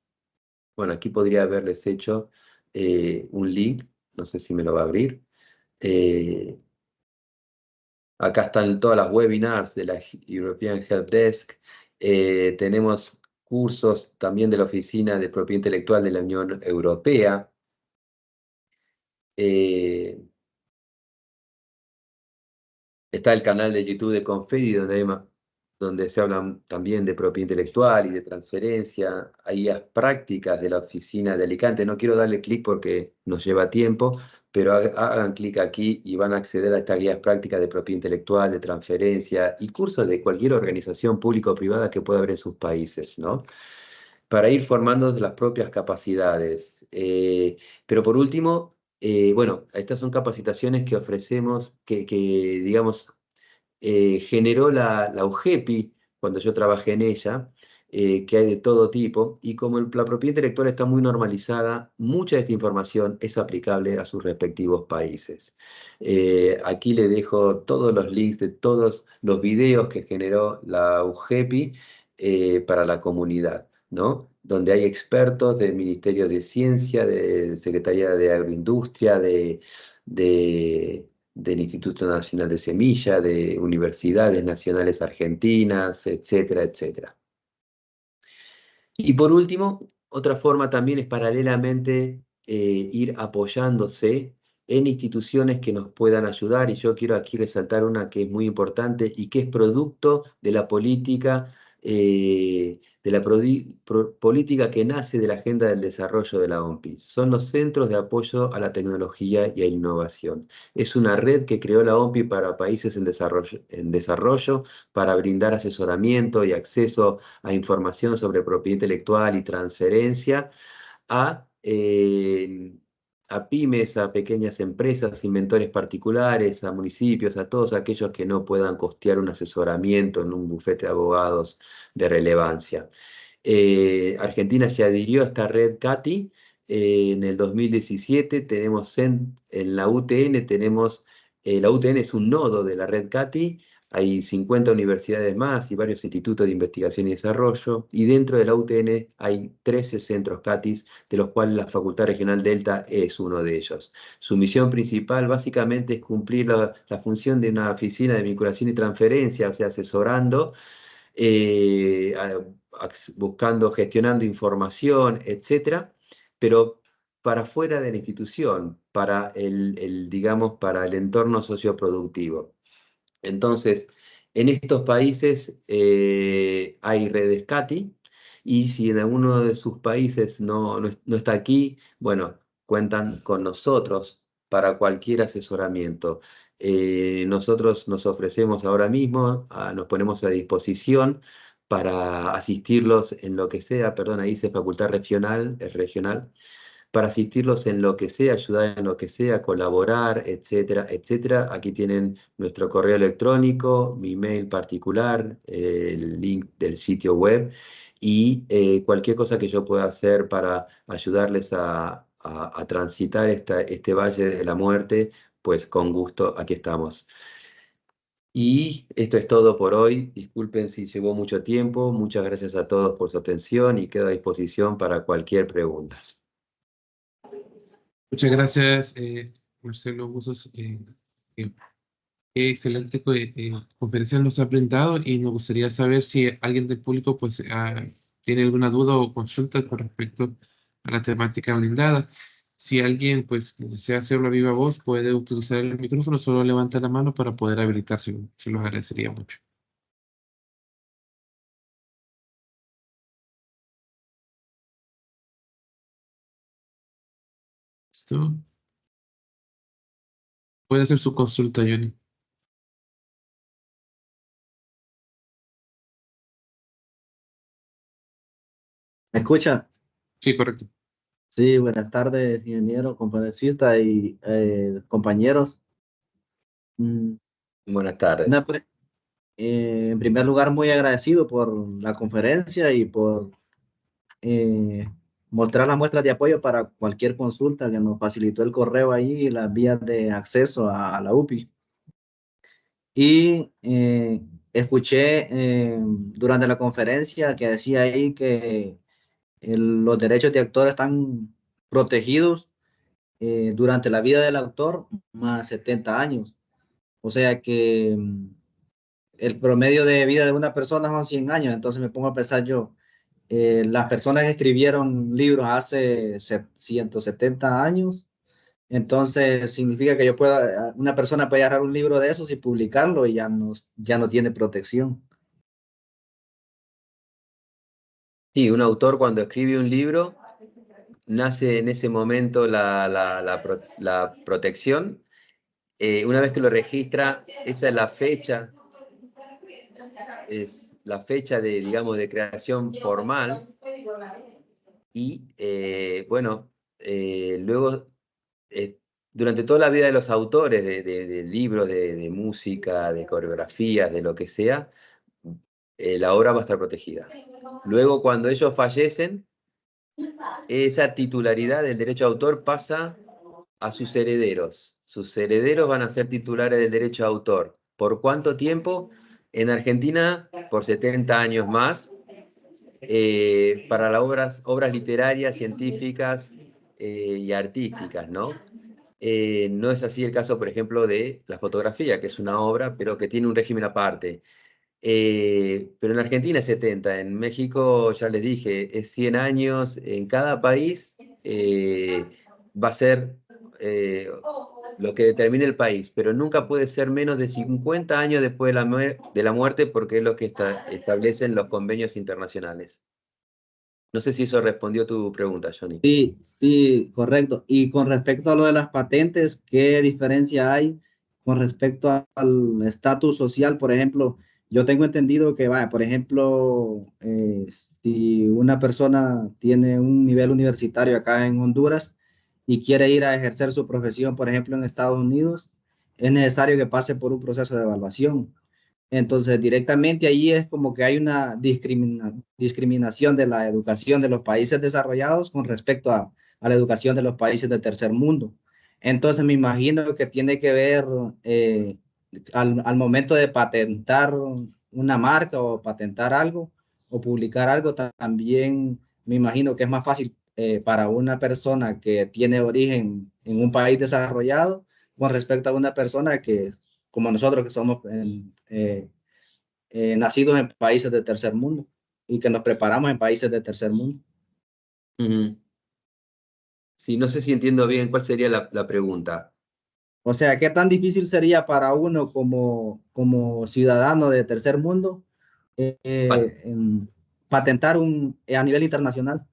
Bueno, aquí podría haberles hecho un link, no sé si me lo va a abrir. Eh, Acá están todas las webinars de la European Help Desk. Tenemos cursos también de la Oficina de Propiedad Intelectual de la Unión Europea. Eh, Está el canal de YouTube de Confedi, donde hay donde se habla también de propiedad intelectual y de transferencia. Hay guías prácticas de la oficina de Alicante. No quiero darle clic porque nos lleva tiempo, pero hagan clic aquí y van a acceder a estas guías prácticas de propiedad intelectual, de transferencia y cursos de cualquier organización pública o privada que pueda haber en sus países, ¿no? Para ir formando las propias capacidades. Pero por último, bueno, estas son capacitaciones que ofrecemos, que digamos, generó la UGEPI cuando yo trabajé en ella, que hay de todo tipo, y como la propiedad intelectual está muy normalizada, mucha de esta información es aplicable a sus respectivos países. Aquí le dejo todos los links de todos los videos que generó la UGEPI para la comunidad, ¿no? Donde hay expertos del Ministerio de Ciencia, de Secretaría de Agroindustria, del Instituto Nacional de Semilla, de universidades nacionales argentinas, etcétera, etcétera. Y por último, otra forma también es paralelamente ir apoyándose en instituciones que nos puedan ayudar, y yo quiero aquí resaltar una que es muy importante y que es producto de la política, política que nace de la Agenda del Desarrollo de la OMPI. Son los Centros de Apoyo a la Tecnología y a Innovación. Es una red que creó la OMPI para países en desarrollo para brindar asesoramiento y acceso a información sobre propiedad intelectual y transferencia a, a pymes, a pequeñas empresas, inventores particulares, a municipios, a todos aquellos que no puedan costear un asesoramiento en un bufete de abogados de relevancia. Argentina se adhirió a esta red CATI en el 2017. Tenemos en la UTN, la UTN es un nodo de la red CATI. Hay 50 universidades más y varios institutos de investigación y desarrollo, y dentro de la UTN hay 13 centros CATIS, de los cuales la Facultad Regional Delta es uno de ellos. Su misión principal básicamente es cumplir la función de una oficina de vinculación y transferencia, o sea, asesorando, eh, buscando, gestionando información, etcétera, pero para fuera de la institución, para digamos, para el entorno socioproductivo. Entonces, en estos países hay redes CATI, y si en alguno de sus países no está aquí, bueno, cuentan con nosotros para cualquier asesoramiento. Nosotros nos ofrecemos ahora mismo, nos ponemos a disposición para asistirlos en lo que sea. Perdón, ahí dice facultad regional, es regional, para asistirlos en lo que sea, ayudar en lo que sea, colaborar, etcétera, etcétera. Aquí tienen nuestro correo electrónico, mi mail particular, el link del sitio web, y cualquier cosa que yo pueda hacer para ayudarles a transitar este valle de la muerte, pues con gusto aquí estamos. Y esto es todo por hoy. Disculpen si llevó mucho tiempo. Muchas gracias a todos por su atención y quedo a disposición para cualquier pregunta. Muchas gracias, Marcelo Buzos. Eh, Qué excelente conferencia nos ha brindado, y nos gustaría saber si alguien del público pues, tiene alguna duda o consulta con respecto a la temática brindada. Si alguien pues, desea hacerlo a viva voz, puede utilizar el micrófono, solo levanta la mano para poder habilitarse. Se los agradecería mucho. ¿Listo? Puede hacer su consulta, Johnny. ¿Me escucha? Sí, correcto. Sí, buenas tardes, ingeniero, conferencista y compañeros. Mm, Buenas tardes. una pre- en primer lugar, muy agradecido por la conferencia y por eh, mostrar las muestras de apoyo para cualquier consulta que nos facilitó el correo ahí y las vías de acceso a la UPI. Y escuché durante la conferencia que decía ahí que los derechos de autor están protegidos durante la vida del autor más 70 años. O sea que el promedio de vida de una persona son 100 años. Entonces me pongo a pensar yo, las personas que escribieron libros hace 170 años, entonces significa que una persona puede agarrar un libro de esos y publicarlo y ya no tiene protección. Sí, un autor cuando escribe un libro, nace en ese momento la protección. Una vez que lo registra, esa es la fecha de, digamos, de creación formal. Y bueno, luego, durante toda la vida de los autores de libros, de música, de coreografías, de lo que sea, la obra va a estar protegida. Luego, cuando ellos fallecen, esa titularidad del derecho de autor pasa a sus herederos. Sus herederos van a ser titulares del derecho de autor. ¿Por cuánto tiempo? En Argentina, por 70 años más, para las obras literarias, científicas y artísticas, ¿no? No es así el caso, por ejemplo, de la fotografía, que es una obra, pero que tiene un régimen aparte. Pero en Argentina es 70, en México, ya les dije, es 100 años, en cada país va a ser lo que determine el país, pero nunca puede ser menos de 50 años después de la muerte, porque es lo que establecen los convenios internacionales. No sé si eso respondió tu pregunta, Johnny. Sí, sí, correcto. Y con respecto a lo de las patentes, ¿qué diferencia hay con respecto al estatus social? Por ejemplo, yo tengo entendido que, por ejemplo, si una persona tiene un nivel universitario acá en Honduras y quiere ir a ejercer su profesión, por ejemplo, en Estados Unidos, es necesario que pase por un proceso de evaluación. Entonces, directamente ahí es como que hay una discriminación de la educación de los países desarrollados con respecto a la educación de los países del tercer mundo. Entonces, me imagino que tiene que ver al momento de patentar una marca o patentar algo o publicar algo, también me imagino que es más fácil para una persona que tiene origen en un país desarrollado con respecto a una persona que como nosotros que somos nacidos en países de tercer mundo y que nos preparamos en países de tercer mundo. Ujú. Sí, no sé si entiendo bien cuál sería la pregunta. O sea, ¿qué tan difícil sería para uno como ciudadano de tercer mundo Pa- patentar a nivel internacional?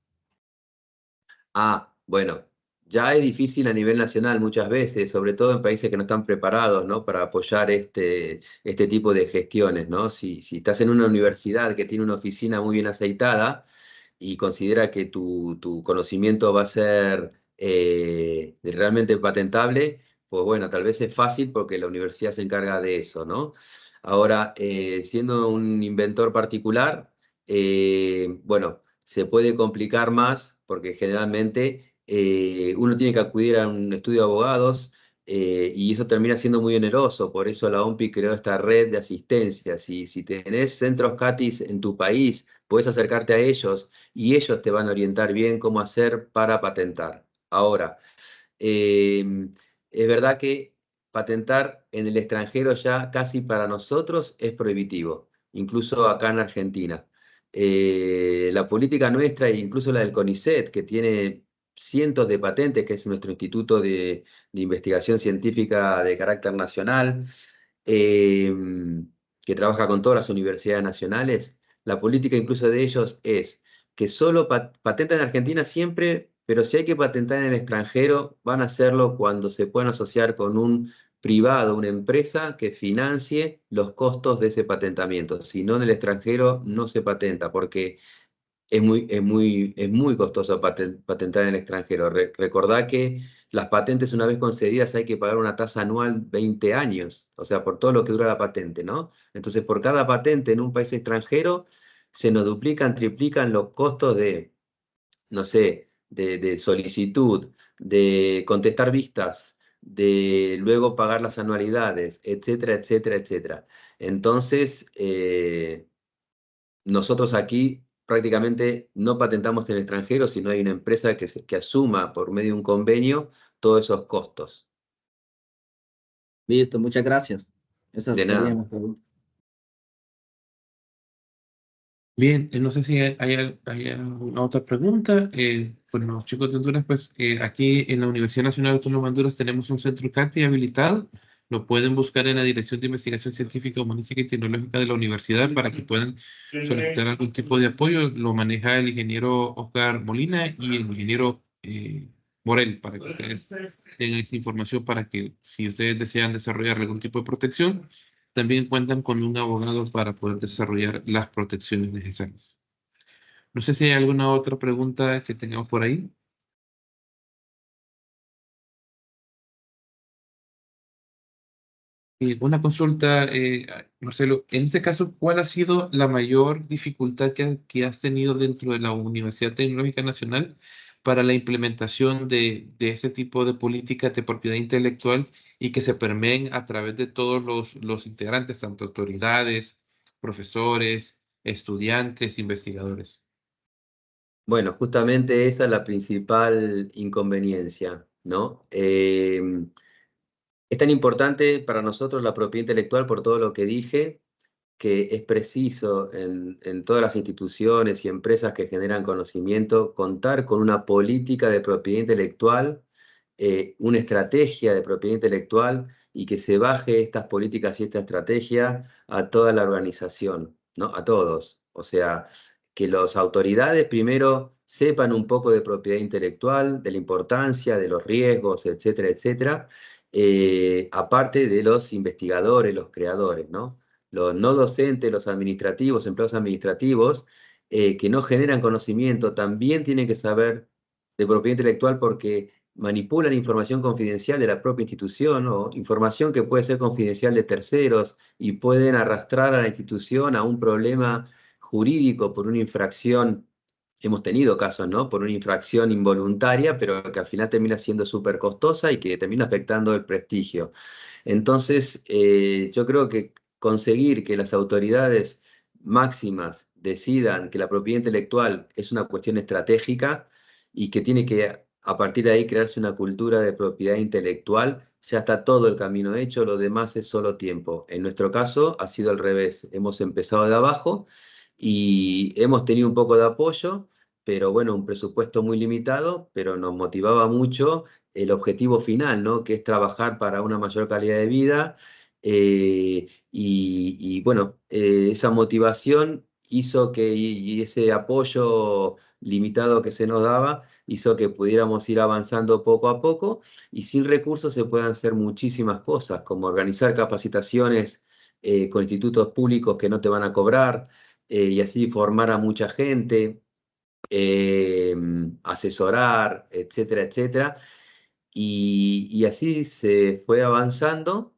Bueno, ya es difícil a nivel nacional muchas veces, sobre todo en países que no están preparados, ¿no? Para apoyar este tipo de gestiones, ¿no? Si estás en una universidad que tiene una oficina muy bien aceitada y considera que tu conocimiento va a ser realmente patentable, pues bueno, tal vez es fácil porque la universidad se encarga de eso, ¿no? Ahora, siendo un inventor particular, bueno, se puede complicar más porque generalmente uno tiene que acudir a un estudio de abogados y eso termina siendo muy oneroso. Por eso la OMPI creó esta red de asistencia. Si tenés centros CATIS en tu país, puedes acercarte a ellos y ellos te van a orientar bien cómo hacer para patentar. Ahora, es verdad que patentar en el extranjero ya casi para nosotros es prohibitivo, incluso acá en Argentina. La política nuestra e incluso la del CONICET, que tiene cientos de patentes, que es nuestro instituto de investigación científica de carácter nacional, eh, que trabaja con todas las universidades nacionales, la política incluso de ellos es que solo patentan en Argentina siempre, pero si hay que patentar en el extranjero, van a hacerlo cuando se puedan asociar con un privado, una empresa que financie los costos de ese patentamiento. Si no, en el extranjero no se patenta, porque es muy costoso patentar en el extranjero. Recordá que las patentes una vez concedidas hay que pagar una tasa anual 20 años, o sea, por todo lo que dura la patente, ¿no? Entonces, por cada patente en un país extranjero, se nos duplican, triplican los costos de, no sé, de solicitud, de contestar vistas, de luego pagar las anualidades, etcétera, etcétera, etcétera. Entonces, nosotros aquí prácticamente no patentamos en el extranjero, sino hay una empresa que asuma por medio de un convenio todos esos costos. Listo, muchas gracias. Esas De serían nada. las preguntas. Bien, no sé si hay alguna otra pregunta. Bueno, los chicos de Honduras, pues aquí en la Universidad Nacional Autónoma de Honduras tenemos un centro CATI habilitado. lo pueden buscar en la Dirección de Investigación Científica, Humanística y Tecnológica de la universidad para que puedan solicitar algún tipo de apoyo. Lo maneja el ingeniero Oscar Molina y el ingeniero Morel, para que ustedes tengan esa información para que si ustedes desean desarrollar algún tipo de protección, también cuentan con un abogado para poder desarrollar las protecciones necesarias. No sé si hay alguna otra pregunta que tengamos por ahí. Una consulta, Marcelo, en este caso, ¿cuál ha sido la mayor dificultad que has tenido dentro de la Universidad Tecnológica Nacional para la implementación de ese tipo de políticas de propiedad intelectual y que se permeen a través de todos los integrantes, tanto autoridades, profesores, estudiantes, investigadores? Bueno, justamente esa es la principal inconveniencia, ¿no? Es tan importante para nosotros la propiedad intelectual por todo lo que dije, que es preciso en todas las instituciones y empresas que generan conocimiento contar con una política de propiedad intelectual, una estrategia de propiedad intelectual y que se baje estas políticas y esta estrategia a toda la organización, ¿no? A todos. O sea, que las autoridades primero sepan un poco de propiedad intelectual, de la importancia, de los riesgos, etcétera, etcétera, aparte de los investigadores, los creadores, ¿no? Los no docentes, los administrativos, empleados administrativos, que no generan conocimiento, también tienen que saber de propiedad intelectual porque manipulan información confidencial de la propia institución o información que puede ser confidencial de terceros y pueden arrastrar a la institución a un problema jurídico por una infracción. Hemos tenido casos, ¿no? Por una infracción involuntaria, pero que al final termina siendo súper costosa y que termina afectando el prestigio. Entonces, yo creo que conseguir que las autoridades máximas decidan que la propiedad intelectual es una cuestión estratégica y que tiene que, a partir de ahí, crearse una cultura de propiedad intelectual, ya está todo el camino hecho, lo demás es solo tiempo. En nuestro caso ha sido al revés, hemos empezado de abajo y hemos tenido un poco de apoyo, pero bueno, un presupuesto muy limitado, pero nos motivaba mucho el objetivo final, ¿no? Que es trabajar para una mayor calidad de vida. Bueno, esa motivación hizo que, y ese apoyo limitado que se nos daba, hizo que pudiéramos ir avanzando poco a poco y sin recursos se pueden hacer muchísimas cosas, como organizar capacitaciones con institutos públicos que no te van a cobrar y así formar a mucha gente, eh, asesorar, etcétera, etcétera. Y así se fue avanzando,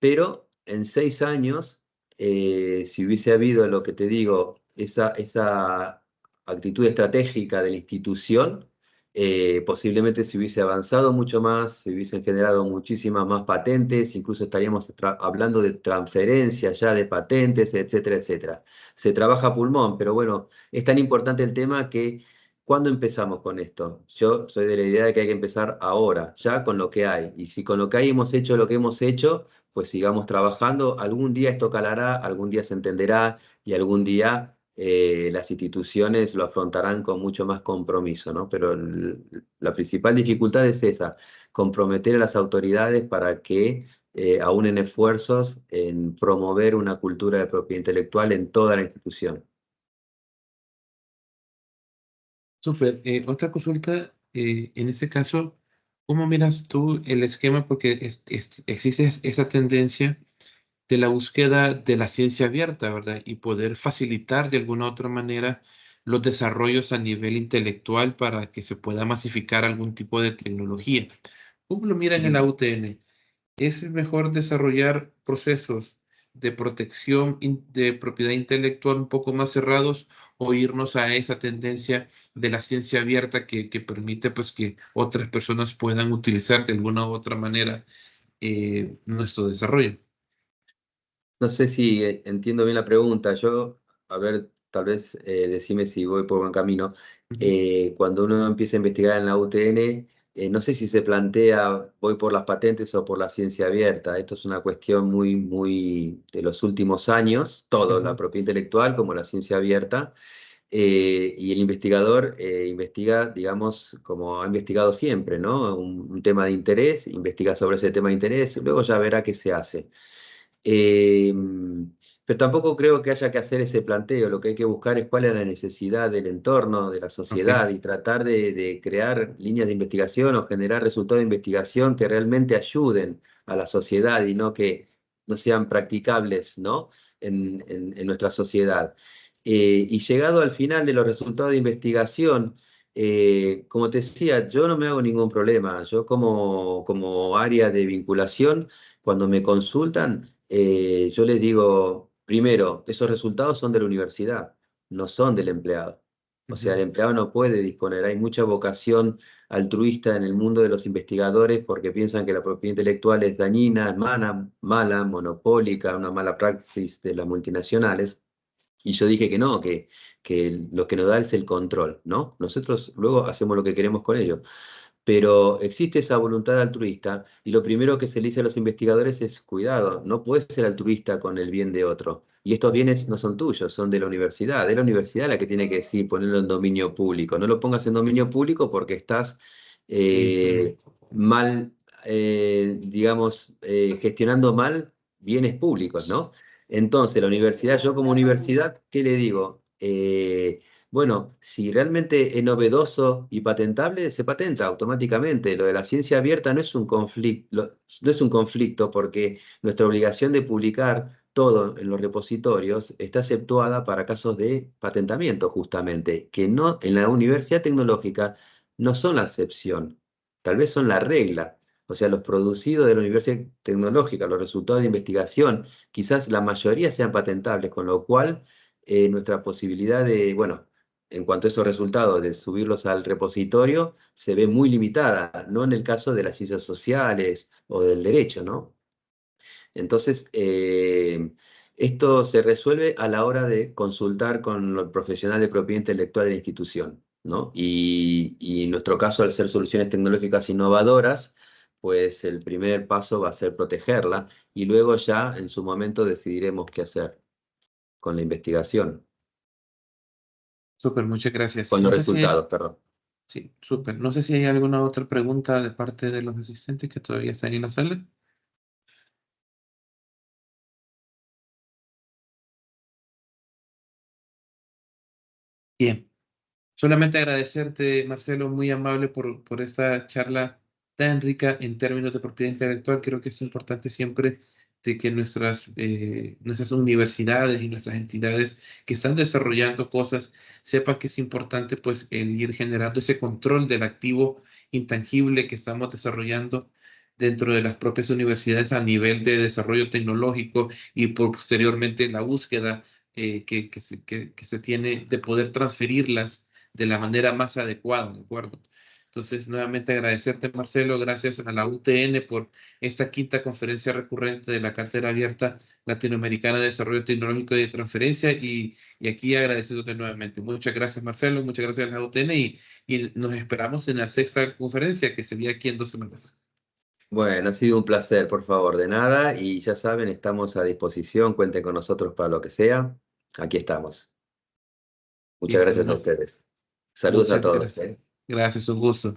pero en 6 años, si hubiese habido lo que te digo, esa actitud estratégica de la institución, posiblemente se hubiese avanzado mucho más, se hubiesen generado muchísimas más patentes, incluso estaríamos hablando de transferencia ya de patentes, etcétera, etcétera. Se trabaja a pulmón, pero bueno, es tan importante el tema que ¿cuándo empezamos con esto? Yo soy de la idea de que hay que empezar ahora, ya con lo que hay. Y si con lo que hay hemos hecho lo que hemos hecho, pues sigamos trabajando. Algún día esto calará, algún día se entenderá y algún día las instituciones lo afrontarán con mucho más compromiso, ¿no? Pero la principal dificultad es esa, comprometer a las autoridades para que aúnen esfuerzos en promover una cultura de propiedad intelectual en toda la institución. Súper. Otra consulta, en ese caso, ¿cómo miras tú el esquema? Porque existe esa tendencia de la búsqueda de la ciencia abierta, ¿verdad? Y poder facilitar de alguna otra manera los desarrollos a nivel intelectual para que se pueda masificar algún tipo de tecnología. ¿Cómo lo miran en la UTN? ¿Es mejor desarrollar procesos de protección de propiedad intelectual un poco más cerrados o irnos a esa tendencia de la ciencia abierta que permite pues que otras personas puedan utilizar de alguna u otra manera nuestro desarrollo? No sé si entiendo bien la pregunta. Yo, a ver, tal vez decime si voy por buen camino. Ujú. Cuando uno empieza a investigar en la UTN, no sé si se plantea voy por las patentes o por la ciencia abierta. Esto es una cuestión muy, muy de los últimos años, todo, la Ujú. propiedad intelectual como la ciencia abierta. Y el investigador investiga, digamos, como ha investigado siempre, ¿no? Un tema de interés, investiga sobre ese tema de interés, luego ya verá qué se hace. Eh, pero tampoco creo que haya que hacer ese planteo, lo que hay que buscar es cuál es la necesidad del entorno, de la Ok. sociedad, y tratar de crear líneas de investigación o generar resultados de investigación que realmente ayuden a la sociedad y no que no sean practicables, ¿no? En nuestra sociedad. Y llegado al final de los resultados de investigación, como te decía, yo no me hago ningún problema. Yo como área de vinculación, cuando me consultan, yo les digo, primero, esos resultados son de la universidad, no son del empleado. O sea, el Ujú. empleado no puede disponer. Hay mucha vocación altruista en el mundo de los investigadores porque piensan que la propiedad intelectual es dañina, mala, monopólica, una mala praxis de las multinacionales. Y yo dije que no, que lo que nos da es el control, ¿no? Nosotros luego hacemos lo que queremos con ellos. Pero existe esa voluntad altruista y lo primero que se le dice a los investigadores es, cuidado, no puedes ser altruista con el bien de otro. Y estos bienes no son tuyos, son de la universidad. Es la universidad la que tiene que decir ponerlo en dominio público. No lo pongas en dominio público porque estás Ujú. mal, digamos, gestionando mal bienes públicos, ¿no? Entonces, la universidad, yo como universidad, ¿qué le digo? Bueno, si realmente es novedoso y patentable, se patenta automáticamente. Lo de la ciencia abierta no es un conflicto, no es un conflicto porque nuestra obligación de publicar todo en los repositorios está exceptuada para casos de patentamiento, justamente, que no en la universidad tecnológica no son la excepción, tal vez son la regla. O sea, los producidos de la universidad tecnológica, los resultados de investigación, quizás la mayoría sean patentables, con lo cual nuestra posibilidad de, bueno, en cuanto a esos resultados, de subirlos al repositorio, se ve muy limitada, no en el caso de las ciencias sociales o del derecho, ¿no? Entonces, esto se resuelve a la hora de consultar con el profesional de propiedad intelectual de la institución, ¿no? Y en nuestro caso, al ser soluciones tecnológicas innovadoras, pues el primer paso va a ser protegerla y luego ya en su momento decidiremos qué hacer con la investigación, Súper, muchas gracias. con los No sé si hay, resultados, perdón. sí, súper. No sé si hay alguna otra pregunta de parte de los asistentes que todavía están en la sala. Bien. Solamente agradecerte, Marcelo, muy amable por esta charla tan rica en términos de propiedad intelectual. Creo que es importante siempre de que nuestras universidades y nuestras entidades que están desarrollando cosas sepan que es importante pues el ir generando ese control del activo intangible que estamos desarrollando dentro de las propias universidades a nivel de desarrollo tecnológico y posteriormente la búsqueda que se tiene de poder transferirlas de la manera más adecuada, ¿de acuerdo? Entonces, nuevamente agradecerte, Marcelo, gracias a la UTN por esta quinta conferencia recurrente de la Cátedra Abierta Latinoamericana de Desarrollo Tecnológico y de Transferencia y aquí agradeciéndote nuevamente. Muchas gracias, Marcelo, muchas gracias a la UTN y nos esperamos en la sexta conferencia que sería aquí en 2 semanas. Bueno, ha sido un placer, por favor, de nada, y ya saben, estamos a disposición, cuenten con nosotros para lo que sea. Aquí estamos. Muchas Listo, gracias a no, ustedes. Saludos a muchas todos, gracias. ¿eh? Gracias, un gusto.